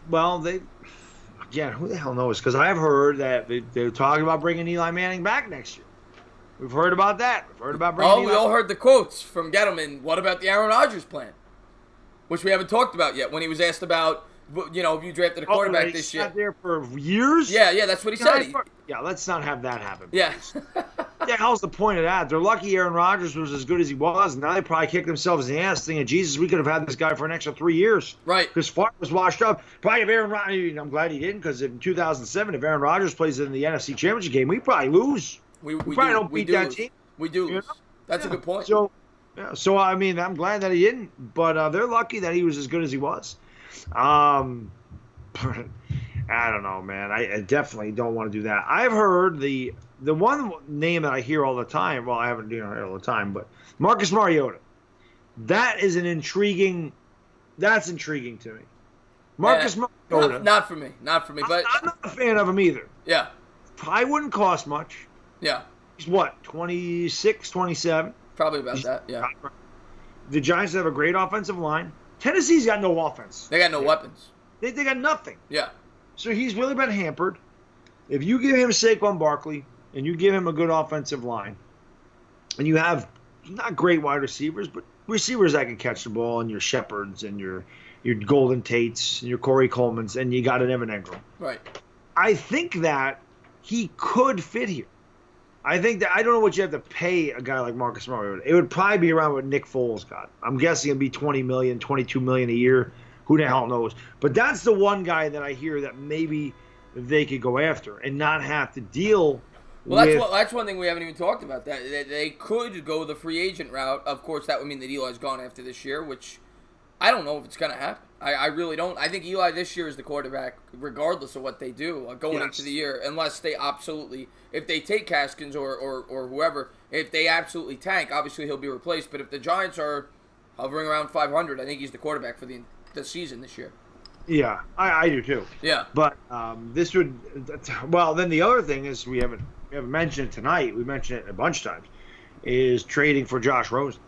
who the hell knows? Because I've heard that they're talking about bringing Eli Manning back next year. We've heard about that. We've heard about bringing we all heard the quotes from Gettleman. What about the Aaron Rodgers plan? Which we haven't talked about yet. When he was asked about, if you drafted a quarterback this year. Sat there for years? Yeah, that's what he said. Yeah, let's not have that happen. Yeah. The hell's the point of that? They're lucky Aaron Rodgers was as good as he was. Now they probably kicked themselves in the ass thinking, Jesus, we could have had this guy for an extra 3 years. Right. Because Favre was washed up. Probably if Aaron Rodgers, I'm glad he didn't, because in 2007, if Aaron Rodgers plays in the NFC Championship game, we probably lose. We probably don't beat that team. We do lose. That's a good point. So I mean, I'm glad that he didn't, but they're lucky that he was as good as he was. I don't know, man. I definitely don't want to do that. I've heard the one name that I hear all the time. Well, I haven't heard all the time, but Marcus Mariota. That is intriguing. That's intriguing to me. Marcus Mariota. Not for me. But I'm not a fan of him either. Yeah. Probably wouldn't cost much. Yeah. He's what, 26, 27? Probably about that, yeah. The Giants have a great offensive line. Tennessee's got no offense. They got no weapons. They got nothing. Yeah. So he's really been hampered. If you give him Saquon Barkley and you give him a good offensive line, and you have not great wide receivers, but receivers that can catch the ball, and your Shepherds and your Golden Tates and your Corey Colemans, and you got an Evan Engram. Right. I think that he could fit here. I think that I don't know what you have to pay a guy like Marcus Mariota. It would probably be around what Nick Foles got. I'm guessing it'd be $20 million, $22 million a year. Who the hell knows? But that's the one guy that I hear that maybe they could go after and not have to deal Well, that's one thing we haven't even talked about. That they could go the free agent route. Of course, that would mean that Eli's gone after this year, which I don't know if it's going to happen. I really don't. I think Eli this year is the quarterback, regardless of what they do going into the year, unless they absolutely, if they take Haskins or whoever, if they absolutely tank, obviously he'll be replaced. But if the Giants are hovering around 500, I think he's the quarterback for the season this year. Yeah, I do too. Yeah. But this would, well, then the other thing is we haven't mentioned it tonight. We mentioned it a bunch of times, is trading for Josh Rosen.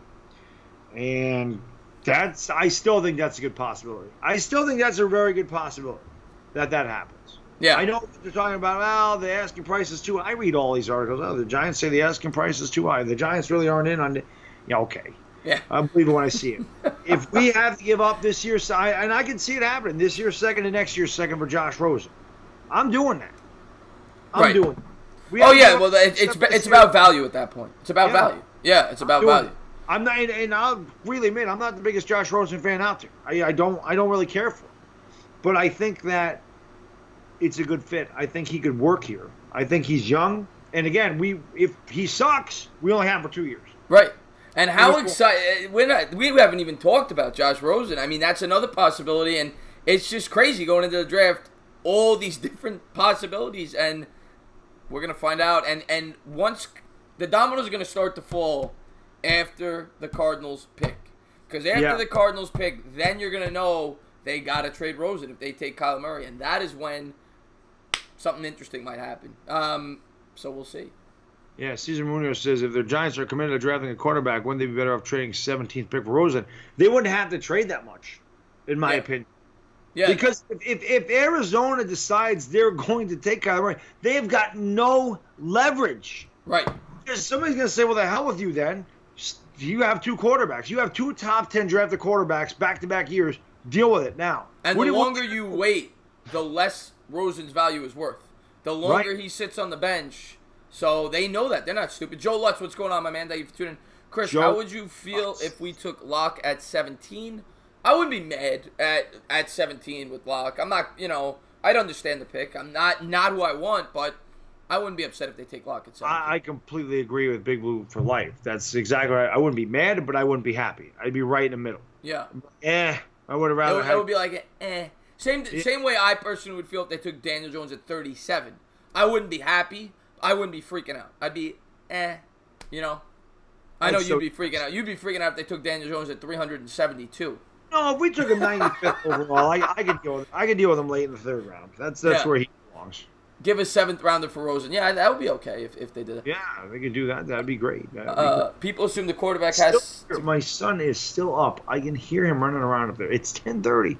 And I still think that's a good possibility. I still think that's a very good possibility that happens. Yeah. I know what they're talking about, well, the asking price is too high. I read all these articles. Oh, the Giants say the asking price is too high. The Giants really aren't in on it. Yeah, okay. Yeah. I believe it when I see it. If we have to give up this year's side, and I can see it happening, this year's second and next year's second for Josh Rosen, I'm doing that. I'm doing it. Well, it's about value at that point. It's about value. Yeah, it's about value. I'm not, and I'll really admit, I'm not the biggest Josh Rosen fan out there. I don't really care for him, but I think that it's a good fit. I think he could work here. I think he's young, and again, if he sucks, we only have him for 2 years. Right. And how excited we haven't even talked about Josh Rosen. I mean, that's another possibility, and it's just crazy going into the draft. All these different possibilities, and we're gonna find out. And once the dominoes are gonna start to fall after the Cardinals pick, because after the Cardinals pick, then you're gonna know they gotta trade Rosen if they take Kyler Murray, and that is when something interesting might happen. So we'll see. Yeah, Cesar Munoz says if the Giants are committed to drafting a quarterback, wouldn't they be better off trading 17th pick for Rosen? They wouldn't have to trade that much, in my opinion. Yeah. Because if Arizona decides they're going to take Kyler Murray, they have got no leverage. Right. Because somebody's going to say, well, the hell with you then. You have two quarterbacks. You have two top 10 drafted quarterbacks back-to-back years. Deal with it now. And the longer you wait, the less Rosen's value is worth. The longer he sits on the bench. So they know that. They're not stupid. Joe Lutz, what's going on, my man? Thank you for tuning in. Chris, how would you feel if we took Locke at 17? I wouldn't be mad at 17 with Locke. I'm not, I'd understand the pick. I'm not who I want, but I wouldn't be upset if they take Locke at 17. I completely agree with Big Blue for life. That's exactly right. I wouldn't be mad, but I wouldn't be happy. I'd be right in the middle. Yeah. I would have rather it would be like, Same way I personally would feel if they took Daniel Jones at 37. I wouldn't be happy. I wouldn't be freaking out. I'd be, I know you'd be freaking out. You'd be freaking out if they took Daniel Jones at 372. No, if we took him 95th overall, I could deal with him late in the third round. That's where he belongs. Give a 7th rounder for Rosen. Yeah, that would be okay if they did it. Yeah, they could do that. That'd be great. People assume the quarterback has. My son is still up. I can hear him running around up there. It's 10:30.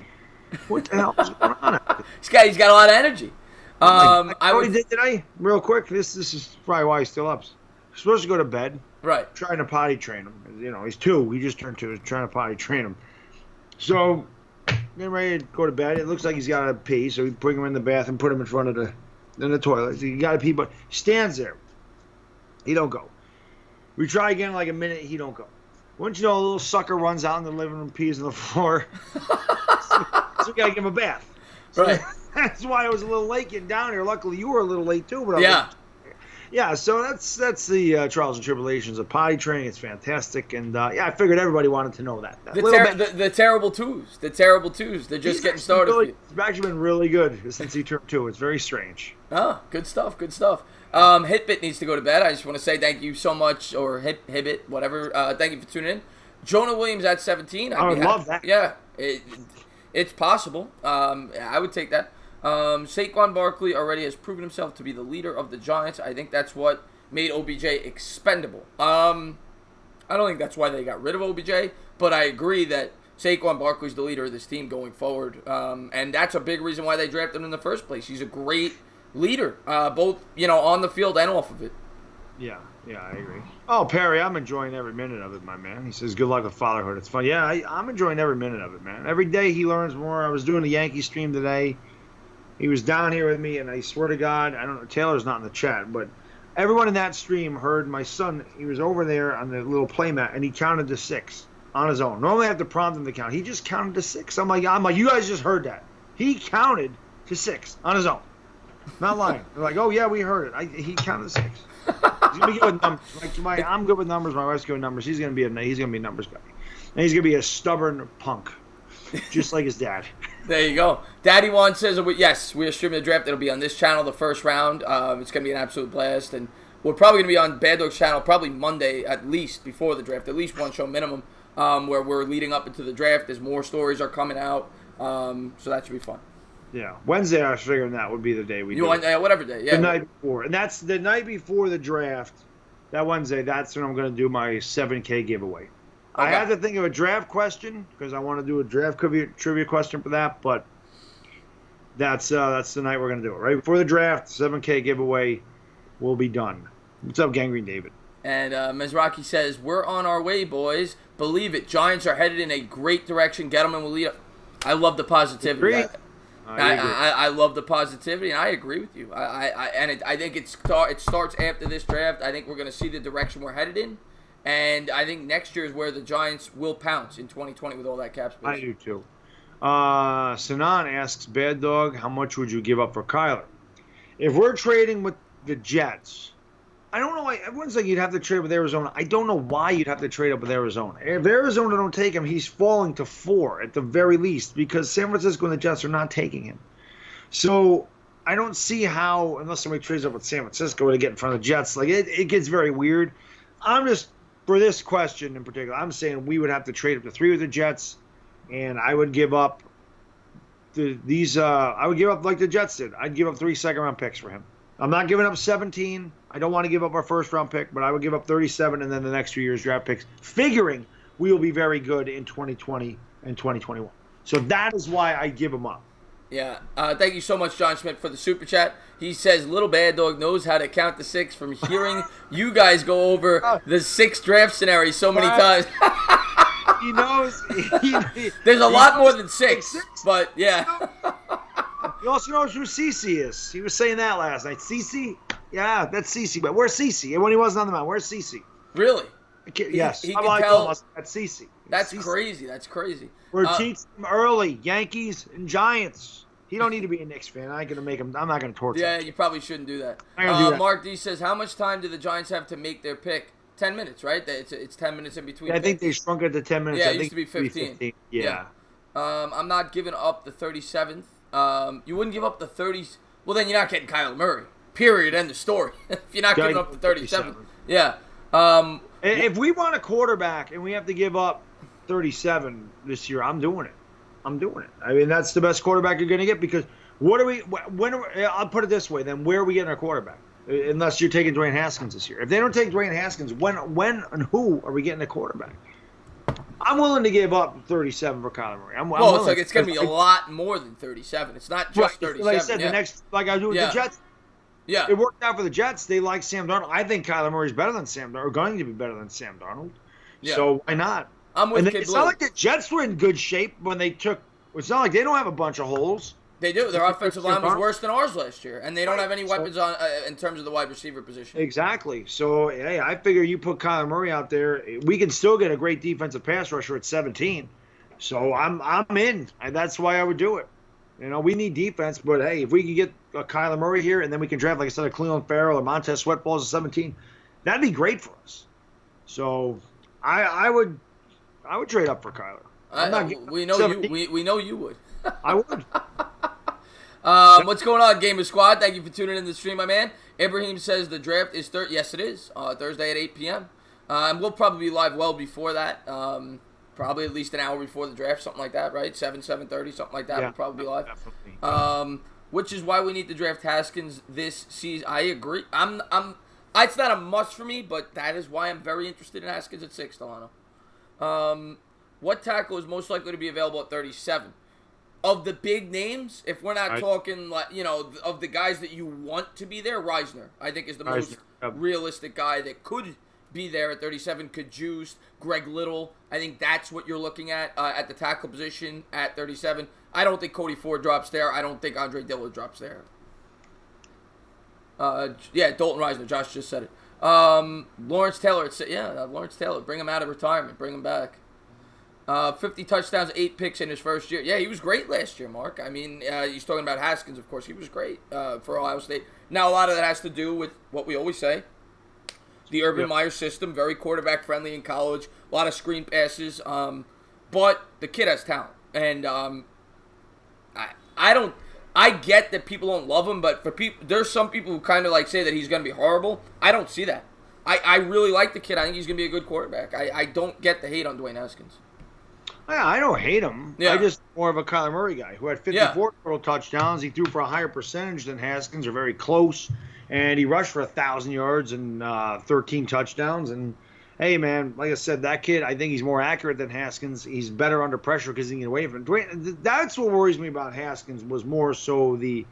What the hell is going on? He's got a lot of energy. I already did today. Real quick, this is probably why he's still up. He's supposed to go to bed. Right. Trying to potty train him. He's 2. He just turned 2. He's trying to potty train him. So, getting ready to go to bed. It looks like he's got to pee, so we bring him in the bath and put him in front of the toilet. So you got to pee, but he stands there. He don't go. We try again in like a minute. He don't go. Once a little sucker runs out in the living room, pees on the floor. So we got to give him a bath. So right. That's why I was a little late getting down here. Luckily, you were a little late too. But so that's the trials and tribulations of potty training. It's fantastic, and I figured everybody wanted to know that. The terrible twos. The terrible twos. They're just getting started. It's actually been really good since he turned 2. It's very strange. Oh, good stuff. Good stuff. Hitbit needs to go to bed. I just want to say thank you so much, or Hibbit, whatever. Thank you for tuning in. Jonah Williams at 17. I would love that. Yeah, it's possible. I would take that. Saquon Barkley already has proven himself to be the leader of the Giants. I think that's what made OBJ expendable. I don't think that's why they got rid of OBJ, but I agree that Saquon Barkley's the leader of this team going forward, and that's a big reason why they drafted him in the first place. He's a great leader, both on the field and off of it. Yeah, I agree. Oh, Perry, I'm enjoying every minute of it, my man. He says, good luck with fatherhood. It's fun. Yeah, I'm enjoying every minute of it, man. Every day he learns more. I was doing the Yankee stream today. He was down here with me, and I swear to God, I don't know, Taylor's not in the chat, but everyone in that stream heard my son. He was over there on the little playmat, and he counted to 6 on his own. Normally I have to prompt him to count. He just counted to 6. I'm like, you guys just heard that. He counted to 6 on his own. Not lying. They're like, oh, yeah, we heard it. He counted to 6. He's gonna be good with numbers. I'm good with numbers. My wife's good with numbers. He's gonna be a numbers guy, and he's gonna be a stubborn punk, just like his dad. There you go. Daddy Juan says, yes, we are streaming the draft. It'll be on this channel the first round. It's gonna be an absolute blast, and we're probably gonna be on Bad Dog's channel probably Monday at least before the draft, at least one show minimum, where we're leading up into the draft. As more stories are coming out, so that should be fun. Yeah, Wednesday I was figuring that would be the day we do it. Whatever day, yeah. The night before. And that's the night before the draft, that Wednesday, that's when I'm going to do my 7K giveaway. Okay. I had to think of a draft question because I want to do a draft trivia question for that, but that's the night we're going to do it. Right before the draft, 7K giveaway will be done. What's up, Gangrene David? And Mizraki says, we're on our way, boys. Believe it. Giants are headed in a great direction. Gettleman will lead up. I love the positivity. I love the positivity, and I agree with you. I think it starts after this draft. I think we're going to see the direction we're headed in, and I think next year is where the Giants will pounce in 2020 with all that cap space. I do too. Sanan asks, Bad Dog, how much would you give up for Kyler? If we're trading with the Jets, I don't know why everyone's like you'd have to trade with Arizona. I don't know why you'd have to trade up with Arizona. If Arizona don't take him, he's falling to 4 at the very least because San Francisco and the Jets are not taking him. So I don't see how, unless somebody trades up with San Francisco to get in front of the Jets, like it gets very weird. I'm just, for this question in particular, I'm saying we would have to trade up to 3 with the Jets, and I would give up I would give up like the Jets did. I'd give up 3 second-round picks for him. I'm not giving up 17. I don't want to give up our first-round pick, but I would give up 37 and then the next 2 years draft picks, figuring we will be very good in 2020 and 2021. So that is why I give them up. Yeah. Thank you so much, John Schmidt, for the super chat. He says, Little Bad Dog knows how to count to 6 from hearing you guys go over the 6 draft scenarios so many times. He knows. There's a lot more than 6, but yeah. He also knows who Cece is. He was saying that last night. Cece? Yeah, that's Cece. But where's Cece? And when he wasn't on the mound, where's Cece? Really? Yes. He can tell. That's Cece. That's crazy. That's crazy. We're teaching him early. Yankees and Giants. He don't need to be a Knicks fan. I ain't gonna make him. I'm not gonna torture him. Yeah, you probably shouldn't do that. Mark D says, how much time do the Giants have to make their pick? 10 minutes, right? It's 10 minutes in between. Yeah, I think they shrunk it to 10 minutes. Yeah, it used to be 15. Yeah. I'm not giving up the 37th. You wouldn't give up the 30s. Well, then you're not getting Kyler Murray. Period. End of story. If you're not giving up the 37th. Yeah. If we want a quarterback and we have to give up 37 this year, I'm doing it. I mean, that's the best quarterback you're going to get because I'll put it this way, then where are we getting our quarterback? Unless you're taking Dwayne Haskins this year. If they don't take Dwayne Haskins, when and who are we getting a quarterback? I'm willing to give up 37 for Kyler Murray. It's going to be a lot more than 37. It's not just 37. Like I said, the next, like I do with the Jets. Yeah. It worked out for the Jets. They like Sam Darnold. I think Kyler Murray's better than Sam Darnold, or going to be better than Sam Darnold. Yeah. So why not? I'm with Kid It's Blue. not like the Jets were in good shape when they took. It's not like they don't have a bunch of holes. They do. Their offensive line was worse than ours last year, and they don't have any weapons on in terms of the wide receiver position. Exactly. So, hey, I figure you put Kyler Murray out there, we can still get a great defensive pass rusher at 17. So I'm in. That's why I would do it. You know, we need defense, but hey, if we can get a Kyler Murray here, and then we can draft, like I said, a Cleveland Farrell or Montez Sweat balls at 17, that'd be great for us. So I would trade up for Kyler. We know you would. I would. What's going on, Gamer Squad? Thank you for tuning in to the stream, my man. Ibrahim says the draft is Yes, it is. Thursday at 8 p.m. And we'll probably be live well before that. Probably at least an hour before the draft, something like that, right? 7:30, something like that. Yeah, we'll probably be live. Definitely. Which is why we need to draft Haskins this season. I agree. It's not a must for me, but that is why I'm very interested in Haskins at 6, Delano. what tackle is most likely to be available at 37? Of the big names, if we're not talking, like, of the guys that you want to be there, Reisner, I think, is the most realistic guy that could be there at 37. Kajust, Greg Little, I think that's what you're looking at the tackle position at 37. I don't think Cody Ford drops there. I don't think Andre Dillard drops there. Dalton Reisner, Josh just said it. Lawrence Taylor, Lawrence Taylor, bring him out of retirement, bring him back. 50 touchdowns, 8 picks in his first year. Yeah, he was great last year, Mark. I mean, he's talking about Haskins, of course. He was great for Ohio State. Now, a lot of that has to do with what we always say. The Urban Meyer system, very quarterback-friendly in college. A lot of screen passes. But the kid has talent. And I get that people don't love him, but there's some people who kind of say that he's going to be horrible. I don't see that. I really like the kid. I think he's going to be a good quarterback. I don't get the hate on Dwayne Haskins. I don't hate him. Yeah. I just more of a Kyler Murray guy who had 54 total touchdowns. He threw for a higher percentage than Haskins, or very close, and he rushed for 1,000 yards and 13 touchdowns. And hey, man, like I said, that kid, I think he's more accurate than Haskins. He's better under pressure because he can get away from it. That's what worries me about Haskins, was more so he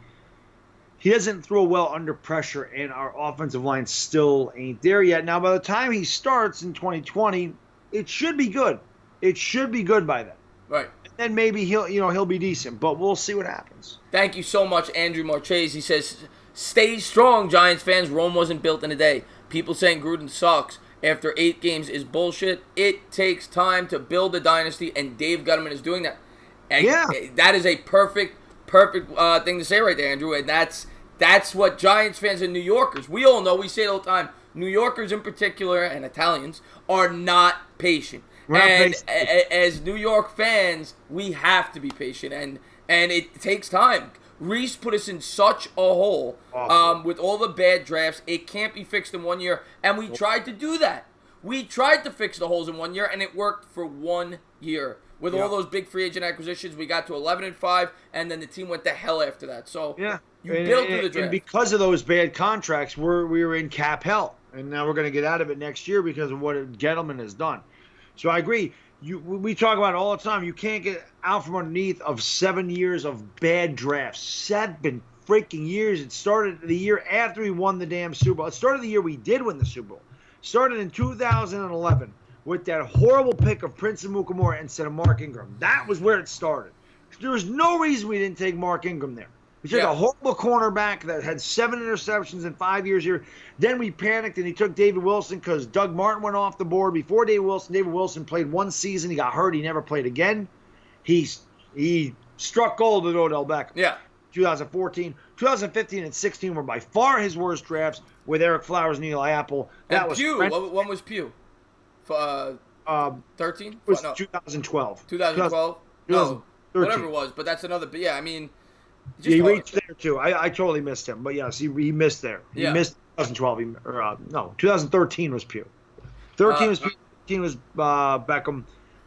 doesn't throw well under pressure, and our offensive line still ain't there yet. Now, by the time he starts in 2020, it should be good. It should be good by then. Right. And then maybe he'll be decent, but we'll see what happens. Thank you so much, Andrew Marchese. He says, stay strong, Giants fans. Rome wasn't built in a day. People saying Gruden sucks after 8 games is bullshit. It takes time to build a dynasty, and Dave Gutterman is doing that. And that is a perfect thing to say right there, Andrew. And that's what Giants fans and New Yorkers, we all know, we say it all the time, New Yorkers in particular, and Italians, are not patient. And as New York fans, we have to be patient, and it takes time. Reese put us in such a hole with all the bad drafts. It can't be fixed in 1 year, and we tried to do that. We tried to fix the holes in 1 year, and it worked for 1 year. With all those big free agent acquisitions, we got to 11-5, and then the team went to hell after that. So you built through the draft. And because of those bad contracts, we were in cap hell, and now we're going to get out of it next year because of what Gettleman has done. So I agree. We talk about it all the time. You can't get out from underneath of 7 years of bad drafts. 7 freaking years. It started the year after we won the damn Super Bowl. It started the year we did win the Super Bowl. Started in 2011 with that horrible pick of Prince Amukamara instead of Mark Ingram. That was where it started. There was no reason we didn't take Mark Ingram there. We took a horrible cornerback that had 7 interceptions in 5 years here. Then we panicked, and he took David Wilson because Doug Martin went off the board before David Wilson. David Wilson played 1 season. He got hurt. He never played again. He struck gold with Odell Beckham. Yeah. 2014. 2015 and 16 were by far his worst drafts with Eric Flowers and Eli Apple. That was Pugh. When was Pugh? 13? It was 2012. 2012? No, whatever it was. But that's another. Yeah, I mean. He reached there too. I totally missed him, but yes, he missed there. He missed 2012. 2013 was Pugh. 13 was Pugh. 15 was Beckham.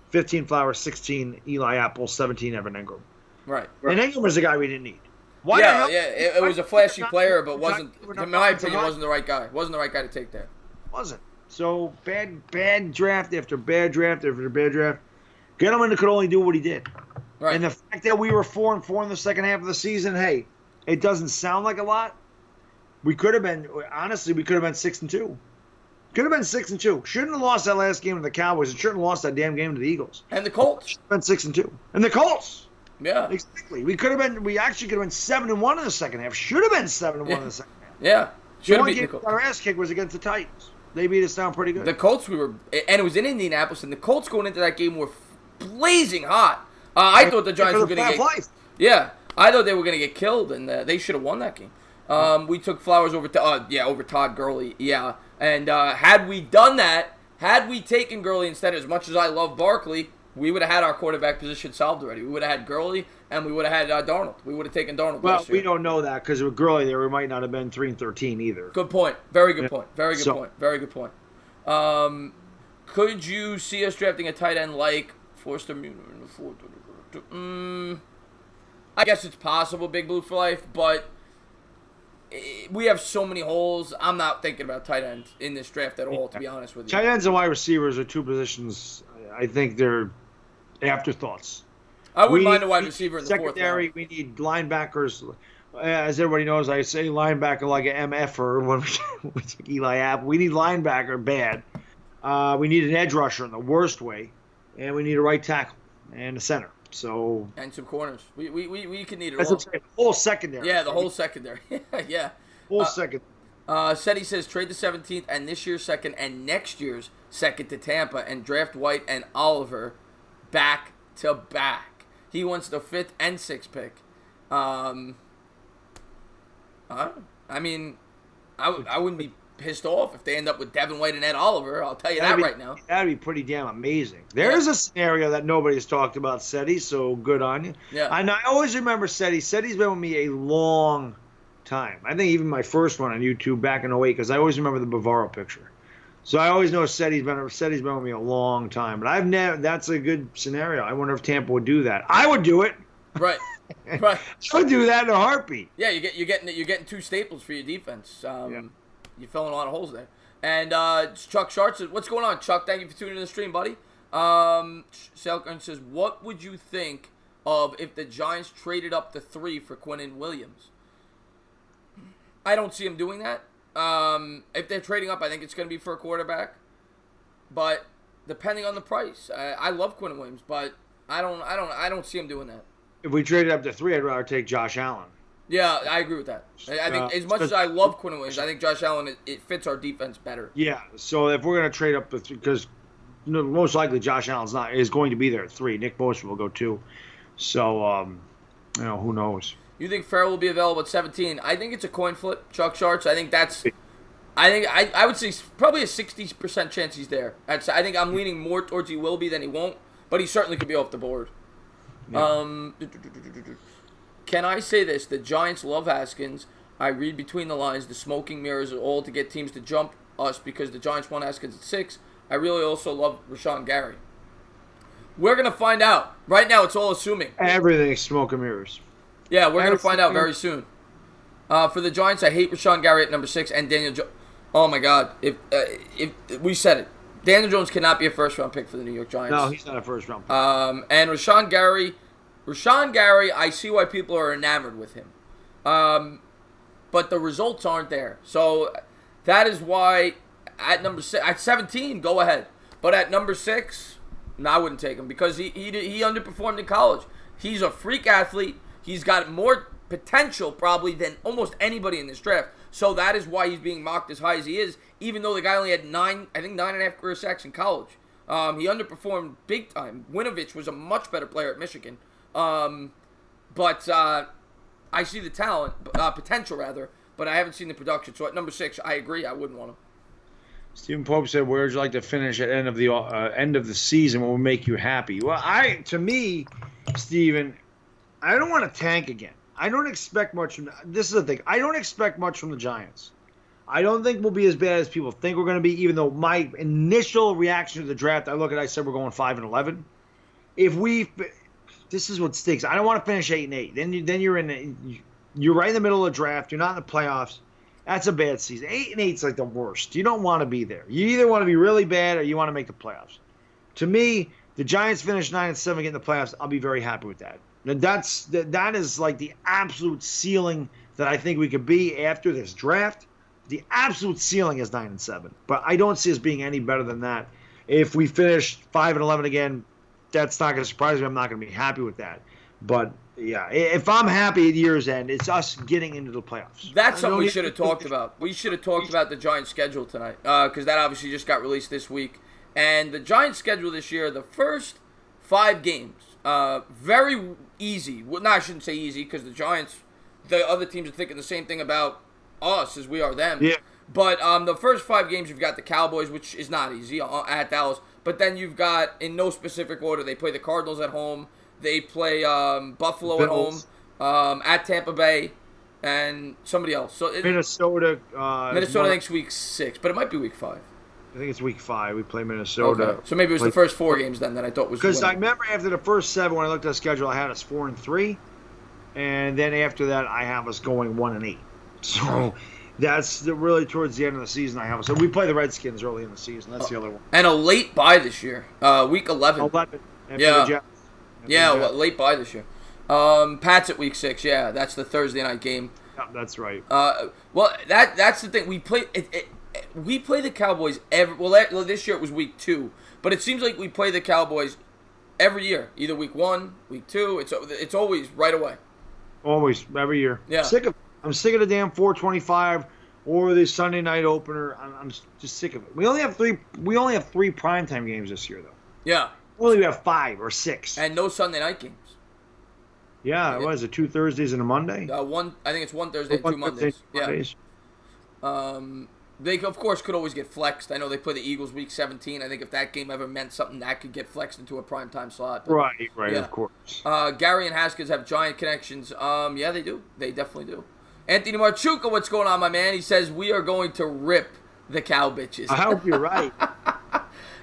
15 Flowers. 16 Eli Apple. 17 Evan Ingram. Right. And Ingram was the guy we didn't need. It was a flashy player, but wasn't. In my opinion, wasn't the right guy. Wasn't the right guy to take there. Wasn't. So bad draft after bad draft after bad draft. Gettleman could only do what he did. Right. And the fact that we were 4-4 in the second half of the season, hey, it doesn't sound like a lot. We could have been 6-2. Could have been 6-2. Shouldn't have lost that last game to the Cowboys. And shouldn't have lost that damn game to the Eagles. And the Colts. Should have been 6-2. And the Colts. Yeah. Exactly. We actually could have been 7-1 in the second half. Should have been 7-1 in the second half. Yeah. The only game our ass kick was against the Titans. They beat us down pretty good. The Colts, and it was in Indianapolis, and the Colts going into that game were blazing hot. I thought the Giants were going to get. Yeah, I thought they were going to get killed, and they should have won that game. We took Flowers over Todd Gurley. Yeah, and had we done that, had we taken Gurley instead, as much as I love Barkley, we would have had our quarterback position solved already. We would have had Gurley, and we would have had Darnold. We would have taken Darnold. Well, we don't know that because with Gurley there, we might not have been 3-13 either. Good point. Very good point. Very good point. Very good point. Could you see us drafting a tight end like Forster? I guess it's possible, Big Blue for Life, but we have so many holes. I'm not thinking about tight end in this draft at all, to be honest with you. Tight ends and wide receivers are 2 positions. I think they're Afterthoughts. I wouldn't mind a wide receiver in the fourth secondary. round. We need linebackers. As everybody knows, I say linebacker like an MFer when we took Eli Apple. We need linebacker bad. We need an edge rusher in the worst way, and we need a right tackle and a center. So and some corners. We can need it that's all. what I'm saying. The whole secondary. Yeah, the whole secondary. Yeah. Whole second. Seti says trade the 17th and this year's second and next year's second to Tampa and draft White and Oliver back to back. He wants the 5th and 6th pick. I mean, I wouldn't be pissed off if they end up with Devin White and Ed Oliver. I'll tell you that right now. That'd be pretty damn amazing. There's a scenario that nobody's talked about, Seti, so good on you. Yeah. And I always remember Seti. Seti's been with me a long time. I think even my first one on YouTube back in 08, because I always remember the Bavaro picture. So I always know Seti's been with me a long time. But I've never. That's a good scenario. I wonder if Tampa would do that. I would do it. Right. Right. I would do that in a heartbeat. Yeah, you're getting two staples for your defense. You're filling a lot of holes there. And Chuck Sharp says, "What's going on, Chuck? Thank you for tuning in the stream, buddy." Selkirk says, "What would you think of if the Giants traded up to 3 for Quinnen Williams?" I don't see him doing that. If they're trading up, I think it's going to be for a quarterback. But depending on the price, I love Quinnen Williams, but I don't see him doing that. If we traded up to 3, I'd rather take Josh Allen. Yeah, I agree with that. I think as much as I love Quinnen Williams, I think Josh Allen, it fits our defense better. Yeah, so if we're going to trade up to 3, because most likely Josh Allen's is going to be there at 3. Nick Bosa will go 2. So, who knows? You think Farrell will be available at 17? I think it's a coin flip, Chuck Sharps. I think I would say probably a 60% chance he's there. I think I'm leaning more towards he will be than he won't, but he certainly could be off the board. Yeah. Can I say this? The Giants love Haskins. I read between the lines. The smoking mirrors are all to get teams to jump us because the Giants want Haskins at 6. I really also love Rashawn Gary. We're going to find out. Right now, it's all assuming. Everything's smoke and mirrors. Yeah, we're going to find out very soon. For the Giants, I hate Rashawn Gary at number 6 and Daniel Jones. Oh, my God. If we said it. Daniel Jones cannot be a first-round pick for the New York Giants. No, he's not a first-round pick. And Rashawn Gary, I see why people are enamored with him. But the results aren't there. So that is why at number 6, at 17, go ahead. But at number 6, no, I wouldn't take him because he underperformed in college. He's a freak athlete. He's got more potential probably than almost anybody in this draft. So that is why he's being mocked as high as he is, even though the guy only had 9.5 career sacks in college. He underperformed big time. Winovich was a much better player at Michigan. But I see the talent, potential rather, but I haven't seen the production. So at number 6, I agree. I wouldn't want him. Stephen Pope said, "Where would you like to finish at end of the season? What would make you happy?" Well, to me, Stephen, I don't want to tank again. I don't expect much from. This is the thing. I don't expect much from the Giants. I don't think we'll be as bad as people think we're going to be. Even though my initial reaction to the draft, I said we're going 5-11. This is what stinks. I don't want to finish 8-8. Then you're right in the middle of the draft. You're not in the playoffs. That's a bad season. 8-8 is like the worst. You don't want to be there. You either want to be really bad or you want to make the playoffs. To me, the Giants finish 9-7, get in the playoffs. I'll be very happy with that. That is like the absolute ceiling that I think we could be after this draft. The absolute ceiling is 9-7, but I don't see us being any better than that. If we finish 5-11 again, that's not going to surprise me. I'm not going to be happy with that. But yeah, if I'm happy at year's end, it's us getting into the playoffs. That's something we should have talked about. We should have talked about the Giants' schedule tonight because that obviously just got released this week. And the Giants' schedule this year, the first 5 games, very easy. Well, no, I shouldn't say easy because the other teams are thinking the same thing about us as we are them. Yeah. But the first 5 games, you've got the Cowboys, which is not easy, at Dallas. But then you've got, in no specific order, they play the Cardinals at home. They play Buffalo Bills. at home, at Tampa Bay, and somebody else. So Minnesota. Minnesota, I think, is week 6, but it might be week 5. I think it's week 5. We play Minnesota. Okay. So maybe it was the first 4 games then that I thought was because I remember after the first 7, when I looked at the schedule, I had us 4-3, and then after that, I have us going 1-8. So that's really towards the end of the season. I have us. So we play the Redskins early in the season. That's the other one. And a late bye this year, week 11. And Yeah. for the Jets. Yeah, late bye this year. Pats at week 6. Yeah, that's the Thursday night game. Yeah, that's right. Well, that's the thing. We play we play the Cowboys every. Well, this year it was week 2, but it seems like we play the Cowboys every year, either week 1, week 2. It's always right away. Always, every year. Yeah. I'm sick of the damn 425 or the Sunday night opener. I'm just sick of it. We only have 3 primetime games this year, though. Yeah. We only have 5 or 6. And no Sunday night games. Yeah, what is it? 2 Thursdays and a Monday. I think it's 1 Thursday and 2 Mondays. Yeah. They of course could always get flexed. I know they play the Eagles week 17. I think if that game ever meant something, that could get flexed into a primetime slot. But, right, yeah. Of course. Gary and Haskins have Giant connections. Yeah, they do. They definitely do. Anthony Marchuka, what's going on, my man? He says we are going to rip the cow bitches. I hope you're right.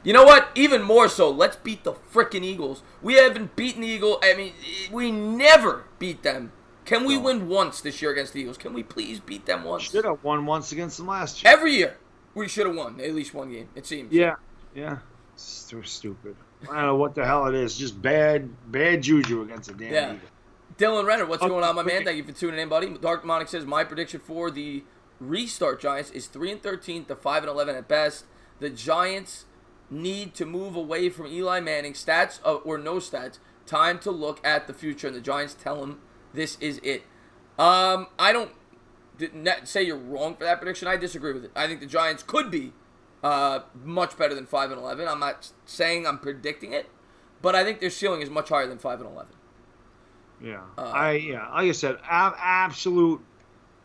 You know what? Even more so, let's beat the frickin' Eagles. We haven't beaten the Eagles. I mean, we never beat them. Can we win once this year against the Eagles? Can we please beat them once? Should have won once against them last year. Every year, we should have won at least one game, it seems. Yeah. So stupid. I don't know what the hell it is. Just bad juju against a damn Eagle. Dylan Renner, what's going on, my man? Thank you for tuning in, buddy. Dark Demonic says, my prediction for the restart Giants is 3-13 to 5-11 at best. The Giants need to move away from Eli Manning, stats or no stats. Time to look at the future, and the Giants tell him this is it. I don't say you're wrong for that prediction. I disagree with it. I think the Giants could be much better than 5-11. I'm not saying I'm predicting it, but I think their ceiling is much higher than 5-11. Yeah, like I said, absolute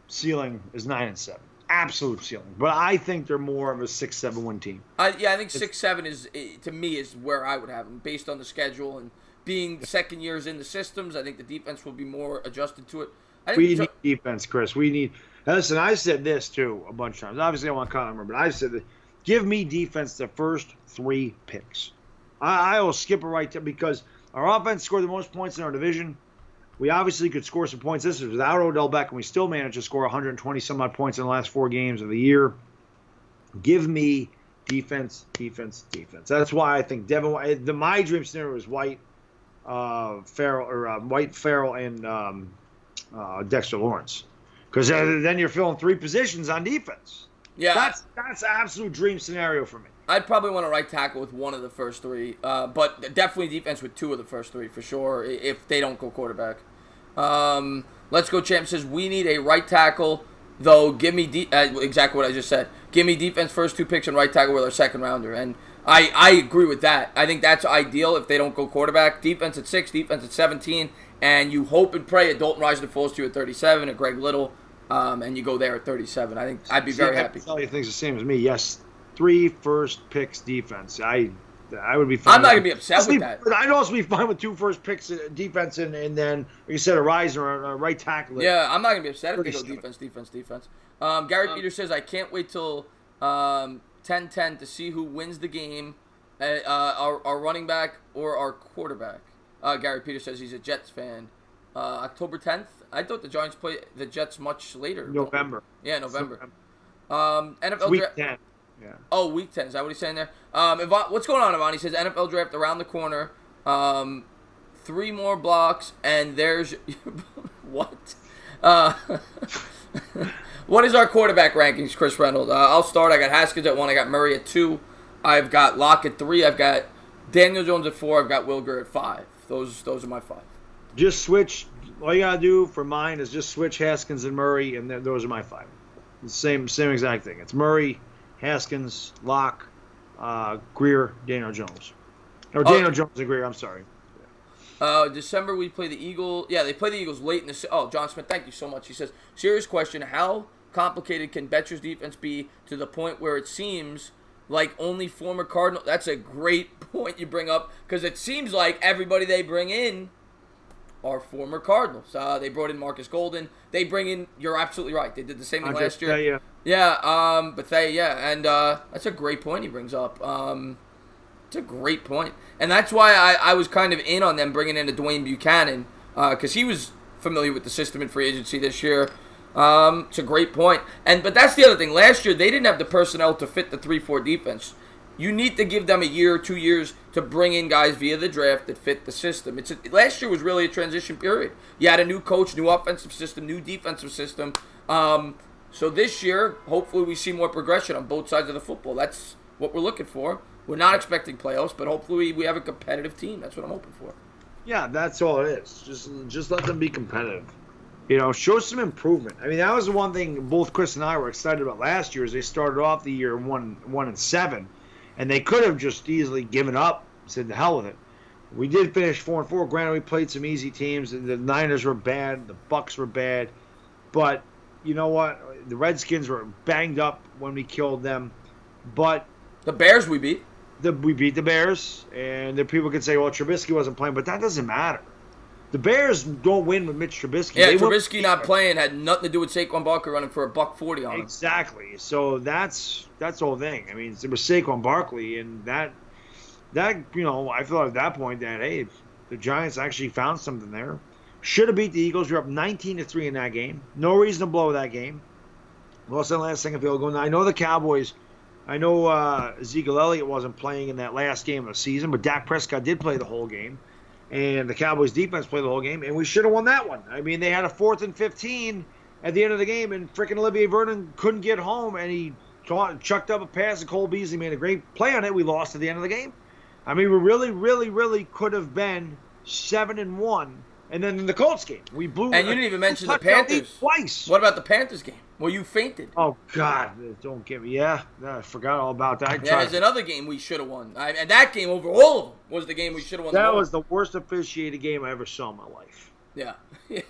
ceiling is 9-7. Absolute ceiling, but I think they're more of a 6-7 win team. I think 6-7 is, to me, is where I would have them based on the schedule and being second years in the systems. I think the defense will be more adjusted to it. We need defense, Chris. We need. Listen, I said this too a bunch of times. Obviously, I want to call number, but I said that give me defense the first 3 picks. I will skip it right there because our offense scored the most points in our division. We obviously could score some points. This is without Odell Beckham. We still managed to score 120 some odd points in the last 4 games of the year. Give me defense. That's why I think my dream scenario is White, Farrell, and Dexter Lawrence, because then you're filling 3 positions on defense. Yeah, that's an absolute dream scenario for me. I'd probably want a right tackle with 1 of the first 3, but definitely defense with 2 of the first 3 for sure if they don't go quarterback. Let's Go Champ says we need a right tackle, though. Give me exactly what I just said. Give me defense first 2 picks and right tackle with our second rounder, and I agree with that. I think that's ideal if they don't go quarterback. Defense at 6, defense at 17, and you hope and pray a Dalton Risner falls to you at 37, a Greg Little, and you go there at 37. I think I'd be very happy. Tell you things the same as me. Yes. 3 first picks defense. I would be fine. I'm not going to be upset with that. I'd also be fine with 2 first picks defense and then, like you said, a Risner or a right tackle. Yeah, I'm not going to be upset if they go defense. Gary Peters says, I can't wait till 10-10 to see who wins the game, our running back or our quarterback. Gary Peters says he's a Jets fan. October 10th? I thought the Giants play the Jets much later. November. Yeah, November. NFL week 10. Yeah. Oh, week 10. Is that what he's saying there? What's going on, Yvonne? He says NFL draft around the corner. 3 more blocks, and there's... What? What is our quarterback rankings, Chris Reynolds? I'll start. I got Haskins at 1. I got Murray at 2. I've got Locke at 3. I've got Daniel Jones at 4. I've got Wilger at 5. Those are my 5. Just switch. All you got to do for mine is just switch Haskins and Murray, and those are my 5. The same exact thing. It's Murray, Haskins, Locke, Greer, Daniel Jones. Or Daniel Jones and Greer, I'm sorry. December we play the Eagles. Yeah, they play the Eagles late in the... Oh, John Smith, thank you so much. He says, serious question, how complicated can Betcher's defense be to the point where it seems like only former Cardinal... That's a great point you bring up, because it seems like everybody they bring in are former Cardinals. They brought in Marcus Golden. They bring in... You're absolutely right. They did the same thing last year. Yeah, Bethea, yeah. And that's a great point he brings up. It's a great point. And that's why I was kind of in on them bringing in a Dwayne Buchanan, because he was familiar with the system in free agency this year. It's a great point. But that's the other thing. Last year, they didn't have the personnel to fit the 3-4 defense. You need to give them a year or 2 years to bring in guys via the draft that fit the system. Last year was really a transition period. You had a new coach, new offensive system, new defensive system. So this year, hopefully we see more progression on both sides of the football. That's what we're looking for. We're not expecting playoffs, but hopefully we have a competitive team. That's what I'm hoping for. Yeah, that's all it is. Just let them be competitive. Show some improvement. I mean, that was the one thing both Chris and I were excited about last year. Is they started off the year 1-7, and they could have just easily given up, said the hell with it. We did finish 4-4. Granted, we played some easy teams. The Niners were bad. The Bucks were bad, but you know what? The Redskins were banged up when we killed them, but the Bears we beat. We beat the Bears, and the people could say, well, Trubisky wasn't playing, but that doesn't matter. The Bears don't win with Mitch Trubisky. Yeah, Trubisky not playing had nothing to do with Saquon Barkley running for $140 on him. Exactly. So that's the whole thing. I mean, it was Saquon Barkley, and that I thought at that point that, hey, the Giants actually found something there. Should have beat the Eagles. You're up 19-3 in that game. No reason to blow that game. Lost on the last second field goal. Now, I know the Cowboys. I know Ezekiel Elliott wasn't playing in that last game of the season, but Dak Prescott did play the whole game. And the Cowboys defense played the whole game, and we should have won that one. I mean, they had a 4th and 15 at the end of the game, and freaking Olivier Vernon couldn't get home, and he chucked up a pass, and Cole Beasley made a great play on it. We lost at the end of the game. I mean, we really, really, really could have been 7-1. And then in the Colts game, we blew. And you didn't even mention the Panthers twice. What about the Panthers game? Well, you fainted. Oh, God. Don't get me. Yeah, I forgot all about that. There's another game we should have won. And that game over all of them was the game we should have won. That was the worst officiated game I ever saw in my life. Yeah.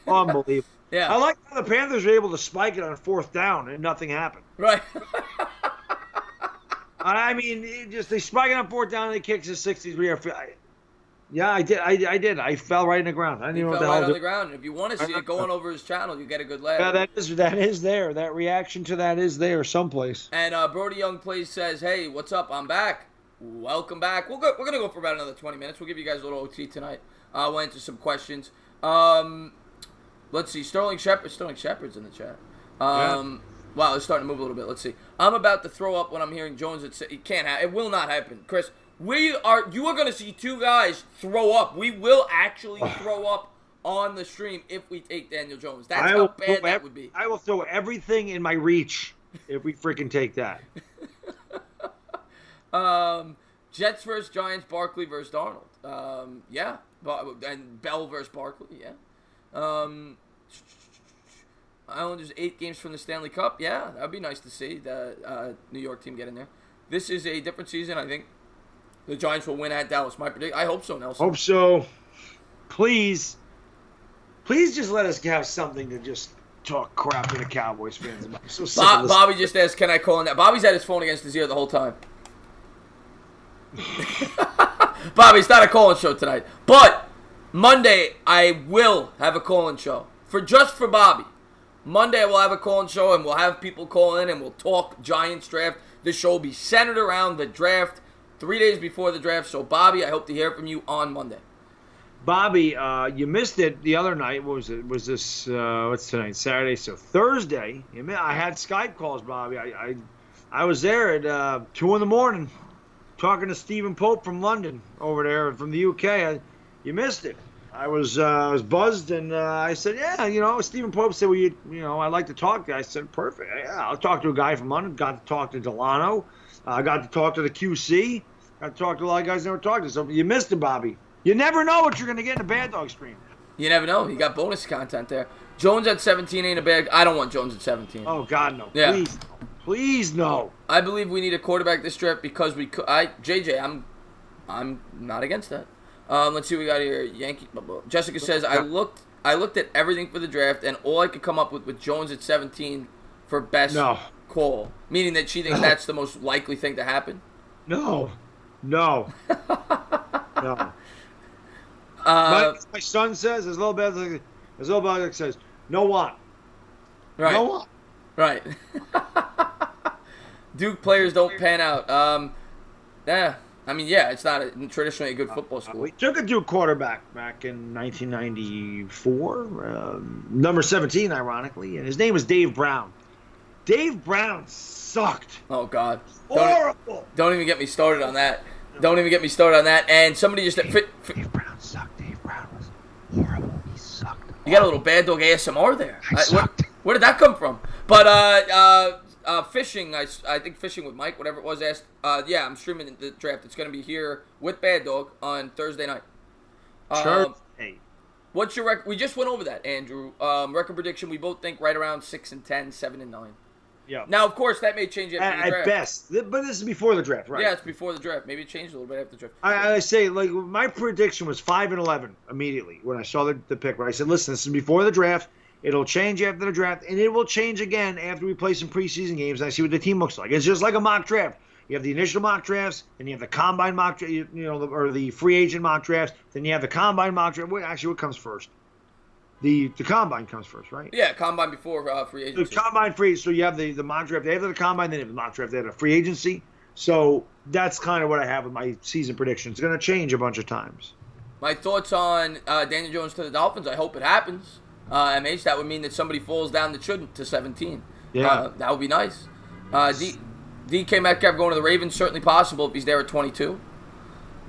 Unbelievable. Yeah. I like how the Panthers were able to spike it on 4th down and nothing happened. Right. I mean, they spike it on 4th down and they kick to 63. Yeah, I did. I fell right in the ground. I didn't know what the hell. Right on the ground. If you want to see it going over his channel, you get a good laugh. Yeah, that is there. That reaction to that is there someplace. And Brody Young plays says, "Hey, what's up? I'm back. Welcome back. We're gonna go for about another 20 minutes. We'll give you guys a little OT tonight. We'll answer some questions. Let's see. Sterling Shepard's in the chat. Wow, it's starting to move a little bit. Let's see. I'm about to throw up when I'm hearing Jones. It can't happen. It will not happen, Chris. You are going to see two guys throw up. We will actually throw up on the stream if we take Daniel Jones. That's how bad that would be. I will throw everything in my reach if we freaking take that. Jets versus Giants, Barkley versus Darnold. Yeah. And Bell versus Barkley, yeah. Islanders 8 games from the Stanley Cup. Yeah, that would be nice to see the New York team get in there. This is a different season, I think. The Giants will win at Dallas. I hope so, Nelson. Hope so. Please just let us have something to just talk crap to the Cowboys fans about. I'm so sick of this. Bobby just asked, can I call in that? Bobby's had his phone against his ear the whole time. Bobby, it's not a call-in show tonight. But Monday, I will have a call-in show. Just for Bobby. Monday, we'll have a call-in show, and we'll have people call in, and we'll talk Giants draft. The show will be centered around the draft 3 days before the draft. So, Bobby, I hope to hear from you on Monday. Bobby, you missed it the other night. What was it? Was this, what's tonight? Saturday. So, Thursday, I had Skype calls, Bobby. I was there at 2 in the morning talking to Stephen Pope from London over there from the UK. You missed it. I was buzzed, and I said, yeah, Stephen Pope said, well, I'd like to talk to you. I said, perfect. Yeah, I'll talk to a guy from London. Got to talk to Delano. I got to talk to the QC. Got to talk to a lot of guys I never talked to. So you missed it, Bobby. You never know what you're going to get in a Bad Dog stream. You never know. You got bonus content there. Jones at 17 ain't a bad. I don't want Jones at 17. Oh, God, no. Yeah. Please, no. Please, no. I believe we need a quarterback this draft because we could. JJ, I'm not against that. Let's see what we got here. Yankee. Jessica says, I looked at everything for the draft, and all I could come up with Jones at 17 for best call. Meaning that she thinks that's the most likely thing to happen? No. No. My son says, as little bit says, no one. Right. No one. Right. Duke players don't pan out. Yeah. I mean, yeah, it's not traditionally a good football school. We took a Duke quarterback back in 1994, number 17, ironically, and his name was Dave Brown. Dave Brown sucked. Oh, God. Horrible. Don't even get me started on that. Don't even get me started on that. And somebody just... Dave Brown sucked. Dave Brown was horrible. He sucked. You got a little Bad Dog ASMR there. I sucked. Where did that come from? But, Fishing, I think Fishing with Mike, whatever it was, asked, yeah, I'm streaming the draft. It's going to be here with Bad Dog on Thursday night. Hey. What's your record? We just went over that, Andrew. Record prediction, we both think right around 6-10, 7-9. Yeah. Now, of course, that may change after the draft. At best. But this is before the draft, right? Yeah, it's before the draft. Maybe it changed a little bit after the draft. I say, like, my prediction was 5-11 immediately when I saw the pick. Right? I said, listen, this is before the draft. It'll change after the draft, and it will change again after we play some preseason games and I see what the team looks like. It's just like a mock draft. You have the initial mock drafts, then you have the combine mock draft, or the free agent mock drafts. Then you have the combine mock draft. Actually, what comes first? The combine comes first, right? Yeah, combine before free agency. The combine free. So you have the mock draft after the combine, then you have the mock draft after the free agency. So that's kind of what I have with my season prediction. It's going to change a bunch of times. My thoughts on Daniel Jones to the Dolphins. I hope it happens. MH, that would mean that somebody falls down that shouldn't to 17. Yeah. That would be nice. DK Metcalf going to the Ravens, certainly possible if he's there at 22.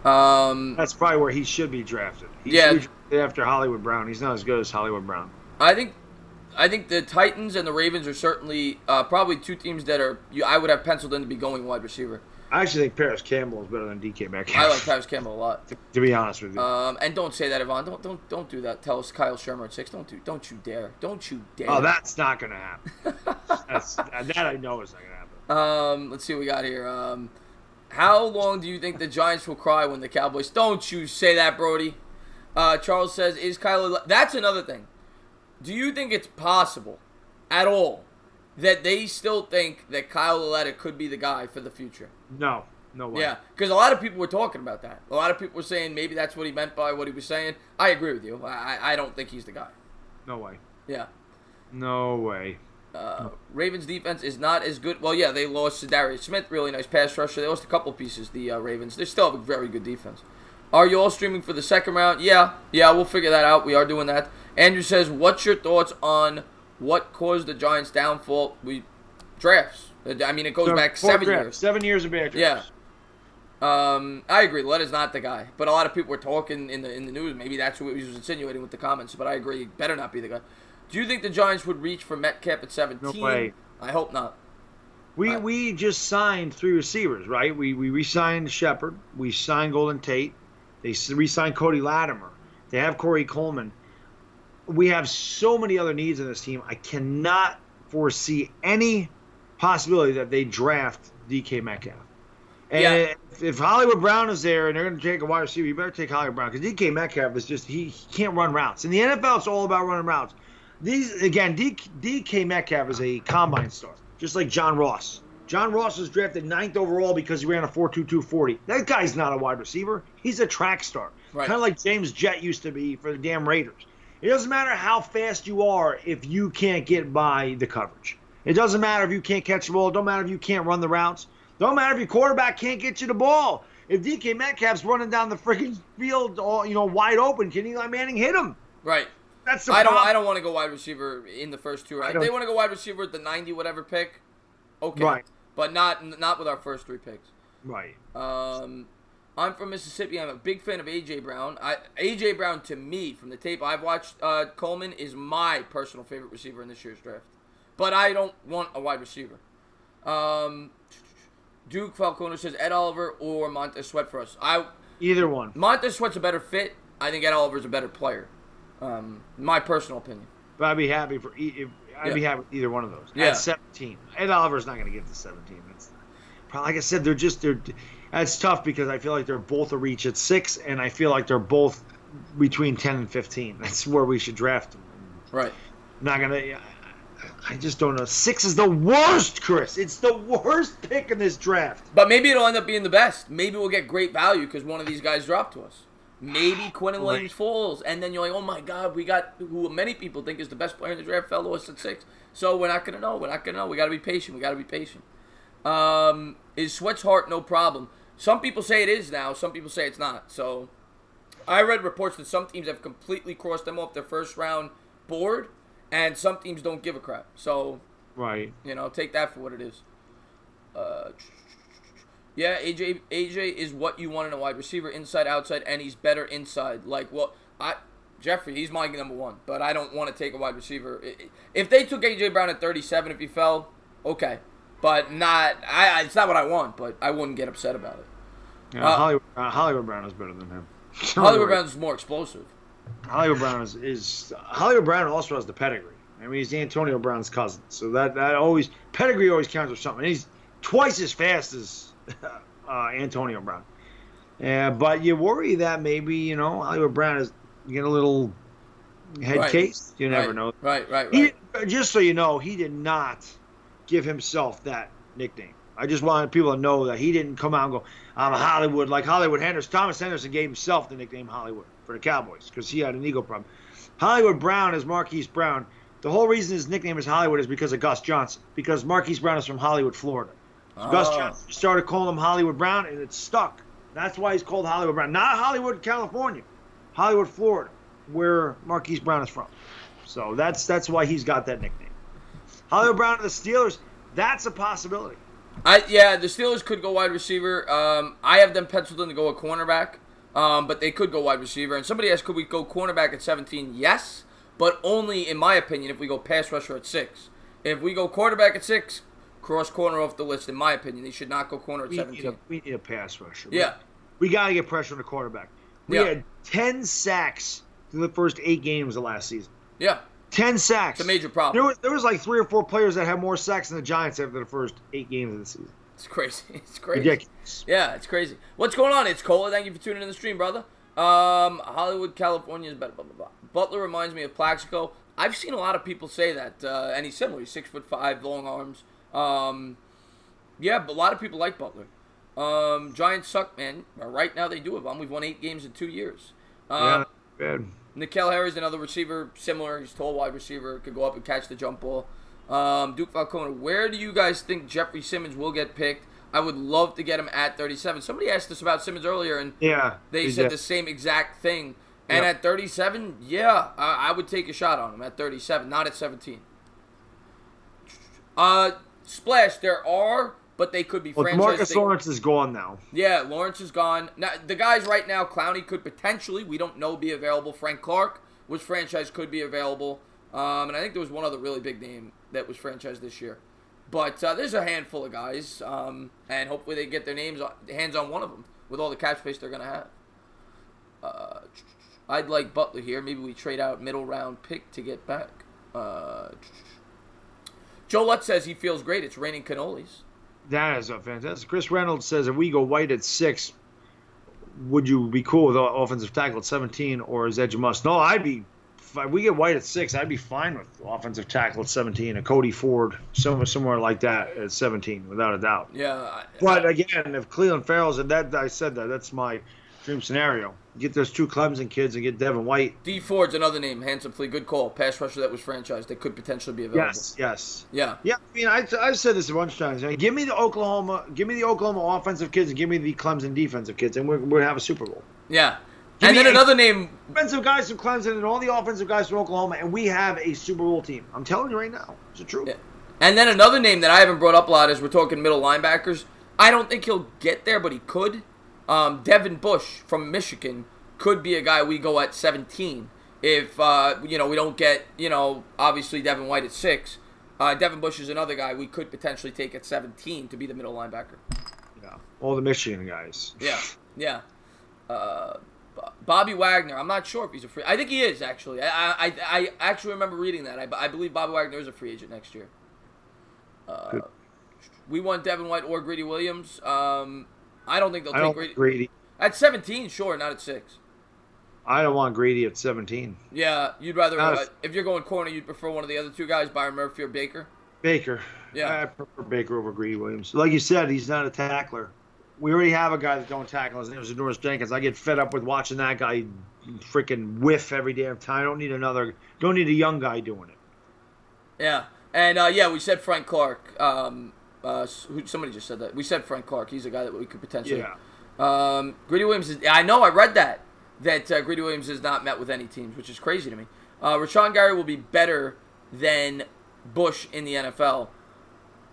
That's probably where he should be drafted. He should be drafted after Hollywood Brown. He's not as good as Hollywood Brown. I think the Titans and the Ravens are certainly probably two teams that I would have penciled in to be going wide receiver. I actually think Paris Campbell is better than DK Metcalf. I like Paris Campbell a lot. To be honest with you. And don't say that, Yvonne. Don't do that. Tell us Kyle Shermer at 6. Don't you dare. Don't you dare. Oh, that's not going to happen. That I know is not going to happen. Let's see what we got here. How long do you think the Giants will cry when the Cowboys... Don't you say that, Brody. Charles says, is Kyle... That's another thing. Do you think it's possible at all that they still think that Kyle Lauletta could be the guy for the future? No way. Yeah, because a lot of people were talking about that. A lot of people were saying maybe that's what he meant by what he was saying. I agree with you. I don't think he's the guy. No way. Yeah. No way. Ravens defense is not as good. Well, yeah, they lost Darius Smith, really nice pass rusher. They lost a couple pieces, the Ravens. They still have a very good defense. Are you all streaming for the second round? Yeah, we'll figure that out. We are doing that. Andrew says, what's your thoughts on what caused the Giants' downfall? Drafts. I mean, it goes back 7 years. 7 years of bad drafts. Yeah. I agree. Lauletta's not the guy. But a lot of people were talking in the news. Maybe that's what he was insinuating with the comments. But I agree. He better not be the guy. Do you think the Giants would reach for Metcalf at 17? No way. I hope not. We just signed 3 receivers, right? We re-signed Shepard. We signed Golden Tate. They re-signed Cody Latimer. They have Corey Coleman. We have so many other needs in this team. I cannot foresee any possibility that they draft DK Metcalf. And if Hollywood Brown is there and they're going to take a wide receiver, you better take Hollywood Brown because DK Metcalf is just he can't run routes. In the NFL, it's all about running routes. DK Metcalf is a combine star, just like John Ross. John Ross was drafted 9th overall because he ran a 4.22 40. That guy's not a wide receiver. He's a track star. Right. Kind of like James Jett used to be for the damn Raiders. It doesn't matter how fast you are if you can't get by the coverage. It doesn't matter if you can't catch the ball. It don't matter if you can't run the routes. It don't matter if your quarterback can't get you the ball. If DK Metcalf's running down the freaking field, wide open, can Eli Manning hit him? Right. That's the problem. I don't want to go wide receiver in the first 2 rounds. If they want to go wide receiver at the 90 whatever pick, okay. Right. But not with our first 3 picks. Right. I'm from Mississippi. I'm a big fan of A.J. Brown. A.J. Brown, to me, from the tape I've watched, Coleman, is my personal favorite receiver in this year's draft. But I don't want a wide receiver. Duke Falconer says Ed Oliver or Montez Sweat for us. Either one. Montez Sweat's a better fit. I think Ed Oliver's a better player. My personal opinion. But I'd be happy be happy with either one of those. Yeah. At 17. Ed Oliver's not going to get to 17. Like I said, that's tough because I feel like they're both a reach at 6, and I feel like they're both between 10 and 15. That's where we should draft them. Right. Not going to... I just don't know. 6 is the worst, Chris. It's the worst pick in this draft. But maybe it'll end up being the best. Maybe we'll get great value because one of these guys dropped to us. Maybe Quentin Williams falls, and then you're like, oh my God, we got who many people think is the best player in the draft fell to us at 6. So we're not going to know. We got to be patient. Is Sweat's heart no problem? Some people say it is now. Some people say it's not. So I read reports that some teams have completely crossed them off their first round board, and some teams don't give a crap. So Right. Take that for what it is. Yeah, AJ is what you want in a wide receiver, inside, outside, and he's better inside. Jeffrey, he's my number one, but I don't want to take a wide receiver. If they took AJ Brown at 37, if he fell, okay, but not. It's not what I want, but I wouldn't get upset about it. Yeah, Hollywood Brown is better than him. Hollywood Brown is more explosive. Hollywood Brown is Hollywood Brown also has the pedigree. I mean, he's Antonio Brown's cousin, so that always pedigree always counts for something. And he's twice as fast as Antonio Brown. But you worry that maybe Hollywood Brown is getting a little head case. You never know. Right. Just so you know, he did not give himself that nickname. I just wanted people to know that he didn't come out and go, I'm a Hollywood, like Hollywood Henderson. Thomas Henderson gave himself the nickname Hollywood for the Cowboys because he had an ego problem. Hollywood Brown is Marquise Brown. The whole reason his nickname is Hollywood is because of Gus Johnson, because Marquise Brown is from Hollywood, Florida. So Gus Johnson started calling him Hollywood Brown, and it stuck. That's why he's called Hollywood Brown. Not Hollywood, California. Hollywood, Florida, where Marquise Brown is from. So that's why he's got that nickname. Hollywood Brown to the Steelers, that's a possibility. The Steelers could go wide receiver. I have them penciled in to go a cornerback, but they could go wide receiver. And somebody asked, could we go cornerback at 17? Yes, but only, in my opinion, if we go pass rusher at 6. If we go quarterback at 6, cross corner off the list, in my opinion. They should not go corner at 17. We need a pass rusher. Yeah. We got to get pressure on the quarterback. We had 10 sacks in the first 8 games of last season. Yeah. 10 sacks. It's a major problem. There was like 3 or 4 players that had more sacks than the Giants after the first 8 games of the season. It's crazy. It's crazy. Ridiculous. Yeah, it's crazy. What's going on? It's Cola. Thank you for tuning in the stream, brother. Hollywood, California is better. Blah, blah, blah. Butler reminds me of Plaxico. I've seen a lot of people say that, and he's similar. He's 6'5", long arms. But a lot of people like Butler. Giants suck, man. Right now they do have them. We've won 8 games in 2 years. Bad. Nikhil Harry's another receiver, similar. He's a tall wide receiver, could go up and catch the jump ball. Duke Falcone, where do you guys think Jeffrey Simmons will get picked? I would love to get him at 37. Somebody asked us about Simmons earlier, and they said the same exact thing. And at 37, I would take a shot on him at 37, not at 17. Splash, there are, but they could be franchise. Marcus Lawrence is gone now. Yeah, Lawrence is gone. Now, the guys right now, Clowney could potentially, we don't know, be available. Frank Clark, which franchise could be available. And I think there was one other really big name that was franchised this year. But there's a handful of guys, and hopefully they get their hands on one of them with all the cap space they're going to have. I'd like Butler here. Maybe we trade out middle round pick to get back. Joe Lutz says he feels great. It's raining cannolis. That is a fantastic. Chris Reynolds says if we go White at 6, would you be cool with offensive tackle at 17, or is Edge a must? No, if we get White at 6, I'd be fine with offensive tackle at 17, a Cody Ford, somewhere like that at 17, without a doubt. Yeah. But again, if Cleveland Farrell's, and I said that's my dream scenario. Get those 2 Clemson kids and get Devin White. D. Ford's another name. Handsome Flea. Good call. Pass rusher that was franchised. That could potentially be available. Yes. Yeah. I mean, I've said this a bunch of times. I mean, give me the Oklahoma offensive kids and give me the Clemson defensive kids, and we're going to have a Super Bowl. Yeah. And then another name. Offensive guys from Clemson and all the offensive guys from Oklahoma, and we have a Super Bowl team. I'm telling you right now. It's the truth. Yeah. And then another name that I haven't brought up a lot is we're talking middle linebackers. I don't think he'll get there, but he could. Devin Bush from Michigan could be a guy we go at 17 if, we don't get, obviously Devin White at 6. Devin Bush is another guy we could potentially take at 17 to be the middle linebacker. Yeah, all the Michigan guys. Yeah. Bobby Wagner, I'm not sure if he's a free. I think he is, actually. I actually remember reading that. I believe Bobby Wagner is a free agent next year. We want Devin White or Greedy Williams. I don't think they'll take Grady. At 17, sure, not at 6. I don't want Grady at 17. Yeah, you'd rather, if you're going corner, you'd prefer one of the other 2 guys, Byron Murphy or Baker? Baker. Yeah. I prefer Baker over Greedy Williams. Like you said, he's not a tackler. We already have a guy that don't tackle. His name is Norris Jenkins. I get fed up with watching that guy freaking whiff every damn time. I don't need a young guy doing it. Yeah. And, we said Frank Clark. Somebody just said that. We said Frank Clark. He's a guy that we could potentially. Yeah. Greedy Williams I know. I read that Greedy Williams has not met with any teams, which is crazy to me. Rashawn Gary will be better than Bush in the NFL.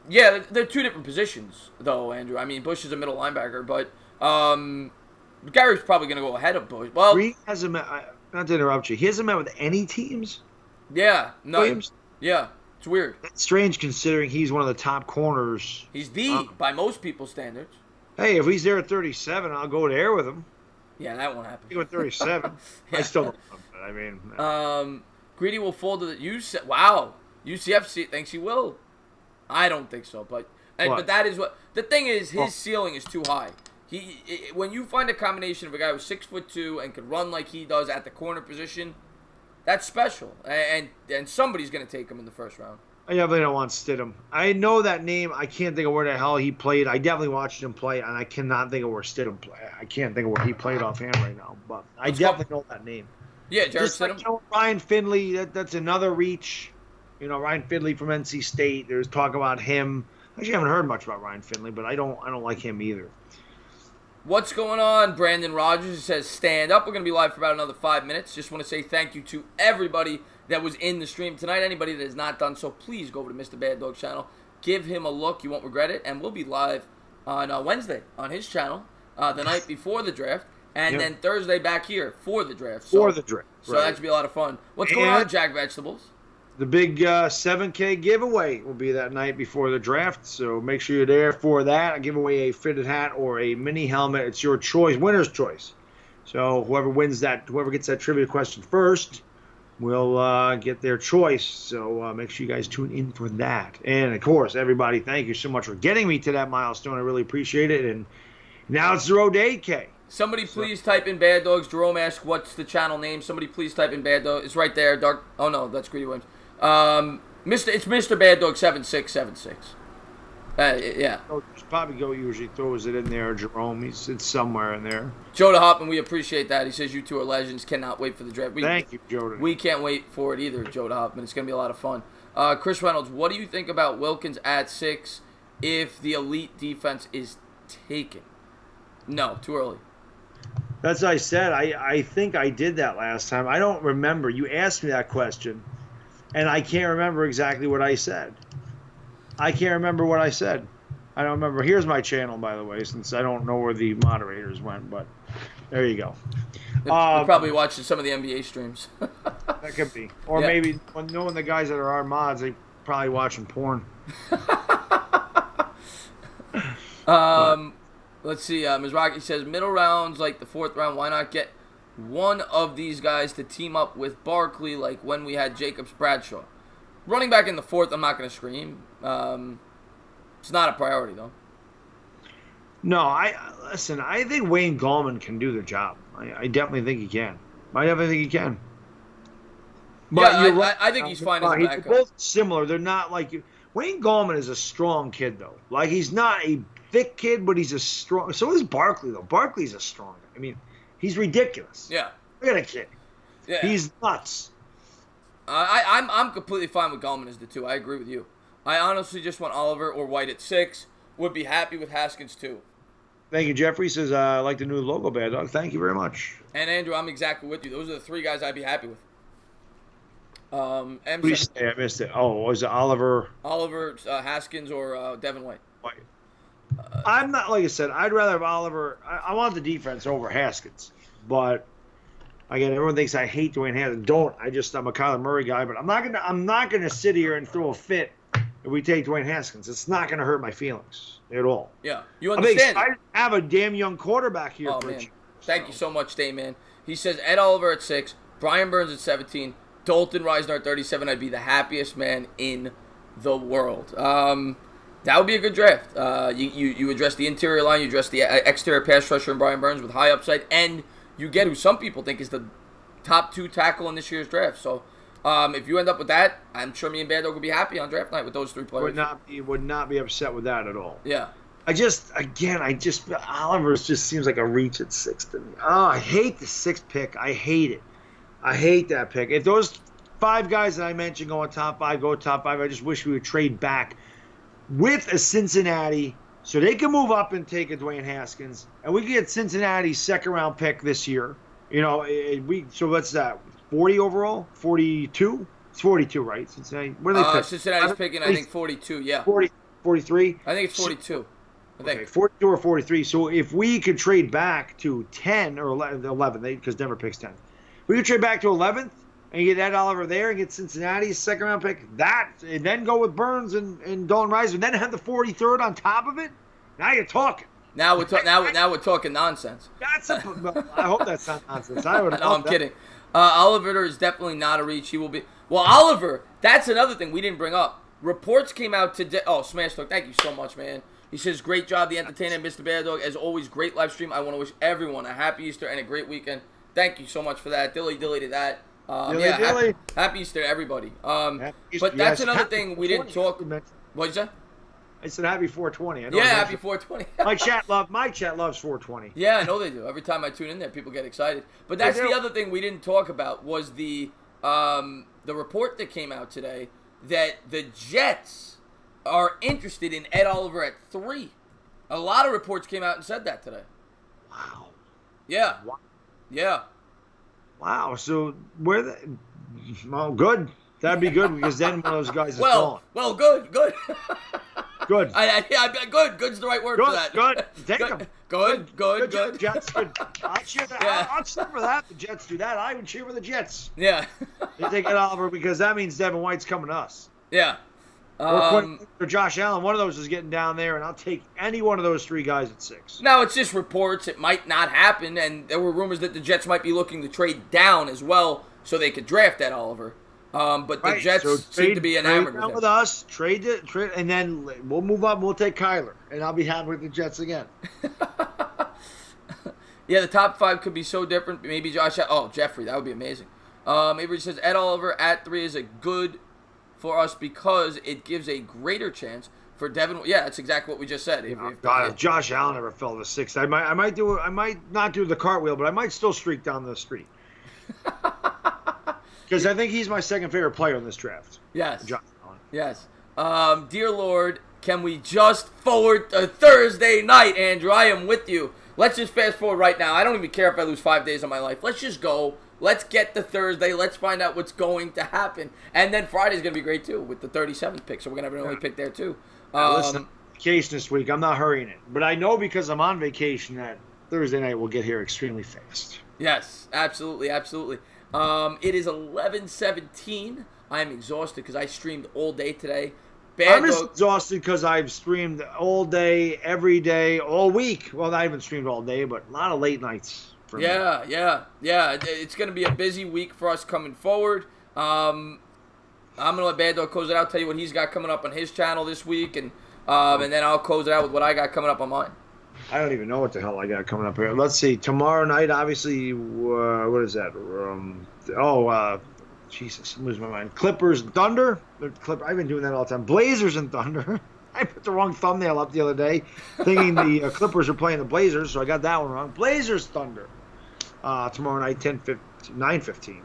Yeah, they're two different positions, though, Andrew. I mean, Bush is a middle linebacker, but Gary's probably going to go ahead of Bush. Well, Green hasn't met, not to interrupt you, he hasn't met with any teams? Yeah, no. Williams? Yeah, it's weird. That's strange considering he's one of the top corners. He's by most people's standards. Hey, if he's there at 37, I'll go there with him. Yeah, that won't happen. He went 37. Yeah. I still don't know. I mean, Greedy will fall to the wow. UCF thinks he will. I don't think so, but that is what the thing is. His ceiling is too high. When you find a combination of a guy who's 6'2" and can run like he does at the corner position, that's special. And somebody's going to take him in the first round. I definitely don't want Stidham. I know that name. I can't think of where the hell he played. I definitely watched him play, and I cannot think of where Stidham played. I can't think of where he played offhand right now, but I definitely know that name. Yeah, Jared Stidham. Like, Ryan Finley, that's another reach. Ryan Finley from NC State. There's talk about him. Actually, I haven't heard much about Ryan Finley, but I don't like him either. What's going on? Brandon Rogers says, stand up. We're going to be live for about another 5 minutes. Just want to say thank you to everybody that was in the stream tonight. Anybody that has not done so, please go over to Mr. Bad Dog channel. Give him a look. You won't regret it. And we'll be live on Wednesday on his channel the night before the draft. And then Thursday back here for the draft. So that should be a lot of fun. What's going on, Jack Vegetables? The big $7K giveaway will be that night before the draft, so make sure you're there for that. I give away a fitted hat or a mini helmet. It's your choice, winner's choice. So whoever gets that trivia question first will get their choice. So make sure you guys tune in for that. And, of course, everybody, thank you so much for getting me to that milestone. I really appreciate it. And now it's the road to 8K. Somebody please type in Bad Dogs. Jerome asked, what's the channel name? Somebody please type in Bad Dog. It's right there. Dark. Oh, no, that's Greedy Williams. It's Mr. Bad Dog 7676. Yeah. Bobby Go usually throws it in there. Jerome, it's somewhere in there. Joda Hoffman, we appreciate that. He says you two are legends. Cannot wait for the draft. Thank you, Joda. We can't wait for it either, Joda Hoffman. It's going to be a lot of fun. Chris Reynolds, what do you think about Wilkins at 6 if the elite defense is taken? No, too early. That's what I said. I think I did that last time. I don't remember. You asked me that question, and I can't remember exactly what I said. I can't remember what I said. I don't remember. Here's my channel, by the way, since I don't know where the moderators went, but there you go. They're probably watching some of the NBA streams. That could be. Or maybe, knowing the guys that are our mods, they probably watching porn. Let's see. Ms. Rocky says, middle rounds, like the 4th round, why not get one of these guys to team up with Barkley like when we had Jacobs Bradshaw? Running back in the 4th, I'm not going to scream. It's not a priority, though. No, I think Wayne Gallman can do the job. I definitely think he can. But yeah, I think he's fine as a backup. They're both similar. They're not like Wayne Gallman is a strong kid, though. Like, he's not a thick kid, but he's a strong. So is Barkley, though. Barkley's a strong. I mean, he's ridiculous. Yeah. Look at that kid. Yeah. He's nuts. I'm completely fine with Gallman as the 2. I agree with you. I honestly just want Oliver or White at 6. Would be happy with Haskins too. Thank you, Jeffrey. Says I like the new logo, Bad Dog. Thank you very much. And Andrew, I'm exactly with you. Those are the 3 guys I'd be happy with. I missed it. Oh, was it Oliver? Oliver, Haskins, or Devin White? I'm not, like I said, I'd rather have Oliver. I want the defense over Haskins. But again, everyone thinks I hate Dwayne Haskins. I'm a Kyler Murray guy, but I'm not gonna sit here and throw a fit if we take Dwayne Haskins. It's not gonna hurt my feelings at all. Yeah, you understand. I have a damn young quarterback here. Thank you so much, Dayman. He says Ed Oliver at 6, Brian Burns at 17, Dalton Reisner at 37. I'd be the happiest man in the world. That would be a good draft. You address the interior line, you address the exterior pass rusher in Brian Burns with high upside, and you get who some people think is the top 2 tackle in this year's draft. So if you end up with that, I'm sure me and Bad Dog would be happy on draft night with those 3 players. Would not be upset with that at all. Yeah. Oliver just seems like a reach at 6 to me. Oh, I hate the 6th pick. I hate it. I hate that pick. If those 5 guys that I mentioned go top 5, I just wish we would trade back with a Cincinnati so they can move up and take a Dwayne Haskins, and we can get Cincinnati's 2nd-round pick this year. So what's that, 40 overall? 42? It's 42, right? Cincinnati. What are they picking? Cincinnati's picking, I think, 42. Yeah. 40, 43? I think it's 42. I think. Okay, 42 or 43. So if we could trade back to 10 or 11, because Denver picks 10. We could trade back to 11th and get Ed Oliver there and get Cincinnati's second round pick. And then go with Burns and Dalton Risner, and then have the 43rd on top of it. Now you're talking. Now we're talking nonsense. I hope that's not nonsense. I would. No, I'm kidding. Oliver is definitely not a reach. He will be. Well, Oliver. That's another thing we didn't bring up. Reports came out today. Oh, Smash Talk. Thank you so much, man. He says, great job, the entertainer, Mr. Bad Dog. As always, great live stream. I want to wish everyone a happy Easter and a great weekend. Thank you so much for that. Dilly to that. Dilly. Happy Easter to everybody. Happy Easter. But that's another thing we didn't talk. What'd you say? I said happy 420. Happy 420. my chat loves 420. Yeah, I know they do. Every time I tune in there, people get excited. But that's the other thing we didn't talk about was the report that came out today that the Jets are interested in Ed Oliver at 3. A lot of reports came out and said that today. Wow. Yeah. Wow. Yeah. Wow. So well, good. That'd be good because then one of those guys is gone. Well, good. Good. Good's the right word for that. Good. Take them. Good. Jets. Good. I'll cheer that. Yeah. I'll cheer for that. The Jets do that. I even cheer for the Jets. Yeah. They take Ed Oliver because that means Devin White's coming to us. Yeah. Or Josh Allen. One of those is getting down there, and I'll take any one of those 3 guys at 6. Now, it's just reports. It might not happen, and there were rumors that the Jets might be looking to trade down as well so they could draft Ed Oliver. But the Jets seem to be enamored with him. With us, trade, and then we'll move up. We'll take Kyler, and I'll be happy with the Jets again. Yeah, the top 5 could be so different. Maybe Jeffrey, that would be amazing. Avery says Ed Oliver at 3 is a good for us because it gives a greater chance for Devin. Yeah, that's exactly what we just said. If Josh Allen ever fell to 6th, I might not do the cartwheel, but I might still streak down the street. Because I think he's my second favorite player in this draft. Yes. Josh Allen. Yes. Dear Lord, can we just forward to Thursday night, Andrew? I am with you. Let's just fast forward right now. I don't even care if I lose 5 days of my life. Let's just go. Let's get to Thursday. Let's find out what's going to happen. And then Friday's going to be great, too, with the 37th pick. So we're going to have an early pick there, too. Listen, vacation this week. I'm not hurrying it. But I know because I'm on vacation that Thursday night will get here extremely fast. Yes, absolutely. It is 11:17. I am exhausted because I streamed all day today. I'm just exhausted because I've streamed all day, every day, all week. Well, I haven't streamed all day, but a lot of late nights. Yeah. It's going to be a busy week for us coming forward. I'm going to let Bad Dog close it out, tell you what he's got coming up on his channel this week, and then I'll close it out with what I got coming up on mine. I don't even know what the hell I got coming up here. Let's see. Tomorrow night, obviously, what is that? Jesus, I'm losing my mind. Clippers and Thunder. I've been doing that all the time. Blazers and Thunder. I put the wrong thumbnail up the other day, thinking the Clippers are playing the Blazers, so I got that one wrong. Blazers Thunder. Tomorrow night, 9:15.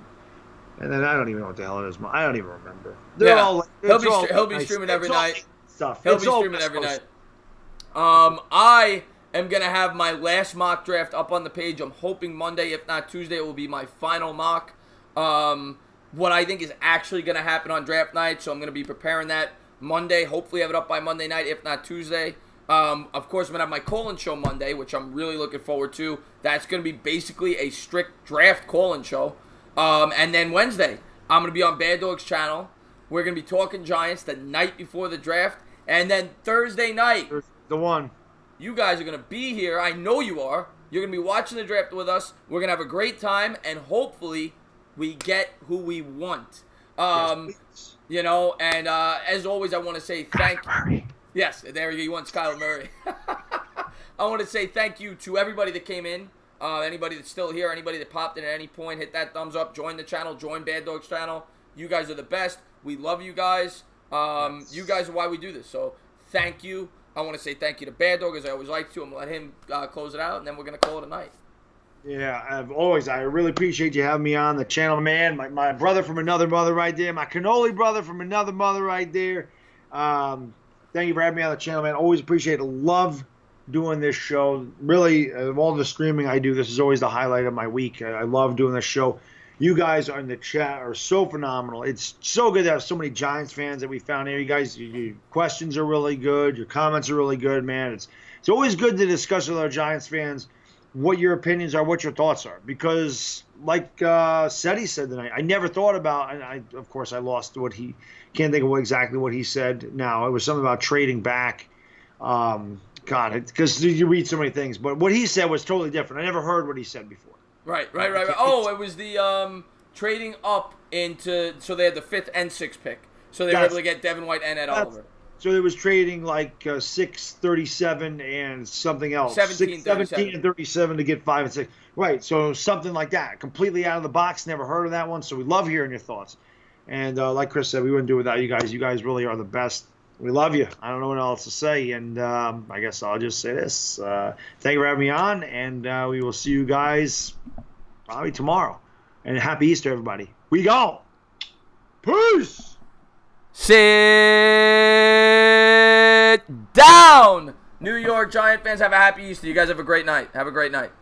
And then I don't even know what the hell it is. I don't even remember. He'll be streaming every night. He'll be streaming every night. I am going to have my last mock draft up on the page. I'm hoping Monday, if not Tuesday, it will be my final mock. What I think is actually going to happen on draft night, so I'm going to be preparing that Monday. Hopefully have it up by Monday night, if not Tuesday. Of course, I'm going to have my call-in show Monday, which I'm really looking forward to. That's going to be basically a strict draft call-in show. And then Wednesday, I'm going to be on Bad Dog's channel. We're going to be talking Giants the night before the draft. And then Thursday night, the one, you guys are going to be here. I know you are. You're going to be watching the draft with us. We're going to have a great time, and hopefully we get who we want. As always, I want to say thank you. Yes, there you go. You want Skylar Murray. I want to say thank you to everybody that came in. Anybody that's still here, anybody that popped in at any point, hit that thumbs up, join the channel, join Bad Dog's channel. You guys are the best. We love you guys. You guys are why we do this. So thank you. I want to say thank you to Bad Dog, as I always like to. I'm going to let him close it out, and then we're going to call it a night. Yeah, I really appreciate you having me on the channel, man. My brother from another mother right there. My cannoli brother from another mother right there. Thank you for having me on the channel, man. Always appreciate it. Love doing this show. Really, of all the streaming I do, this is always the highlight of my week. I love doing this show. You guys in the chat are so phenomenal. It's so good to have so many Giants fans that we found here. You guys, your questions are really good. Your comments are really good, man. It's always good to discuss with our Giants fans what your opinions are, what your thoughts are. Because, like Seti said tonight, I never thought about, and of course I lost can't think of exactly what he said now. It was something about trading back. God, because you read so many things. But what he said was totally different. I never heard what he said before. Right. Oh, it was the trading up into, so they had the 5th and 6th pick. So they were able to get Devin White and Ed Oliver. So it was trading like 637 and something else. 17 and 37 to get 5 and 6. Right. So something like that. Completely out of the box. Never heard of that one. So we love hearing your thoughts. And like Chris said, we wouldn't do it without you guys. You guys really are the best. We love you. I don't know what else to say. And I guess I'll just say this. Thank you for having me on. And we will see you guys probably tomorrow. And happy Easter, everybody. We go. Peace. Sit down. New York Giant fans, have a happy Easter. You guys have a great night. Have a great night.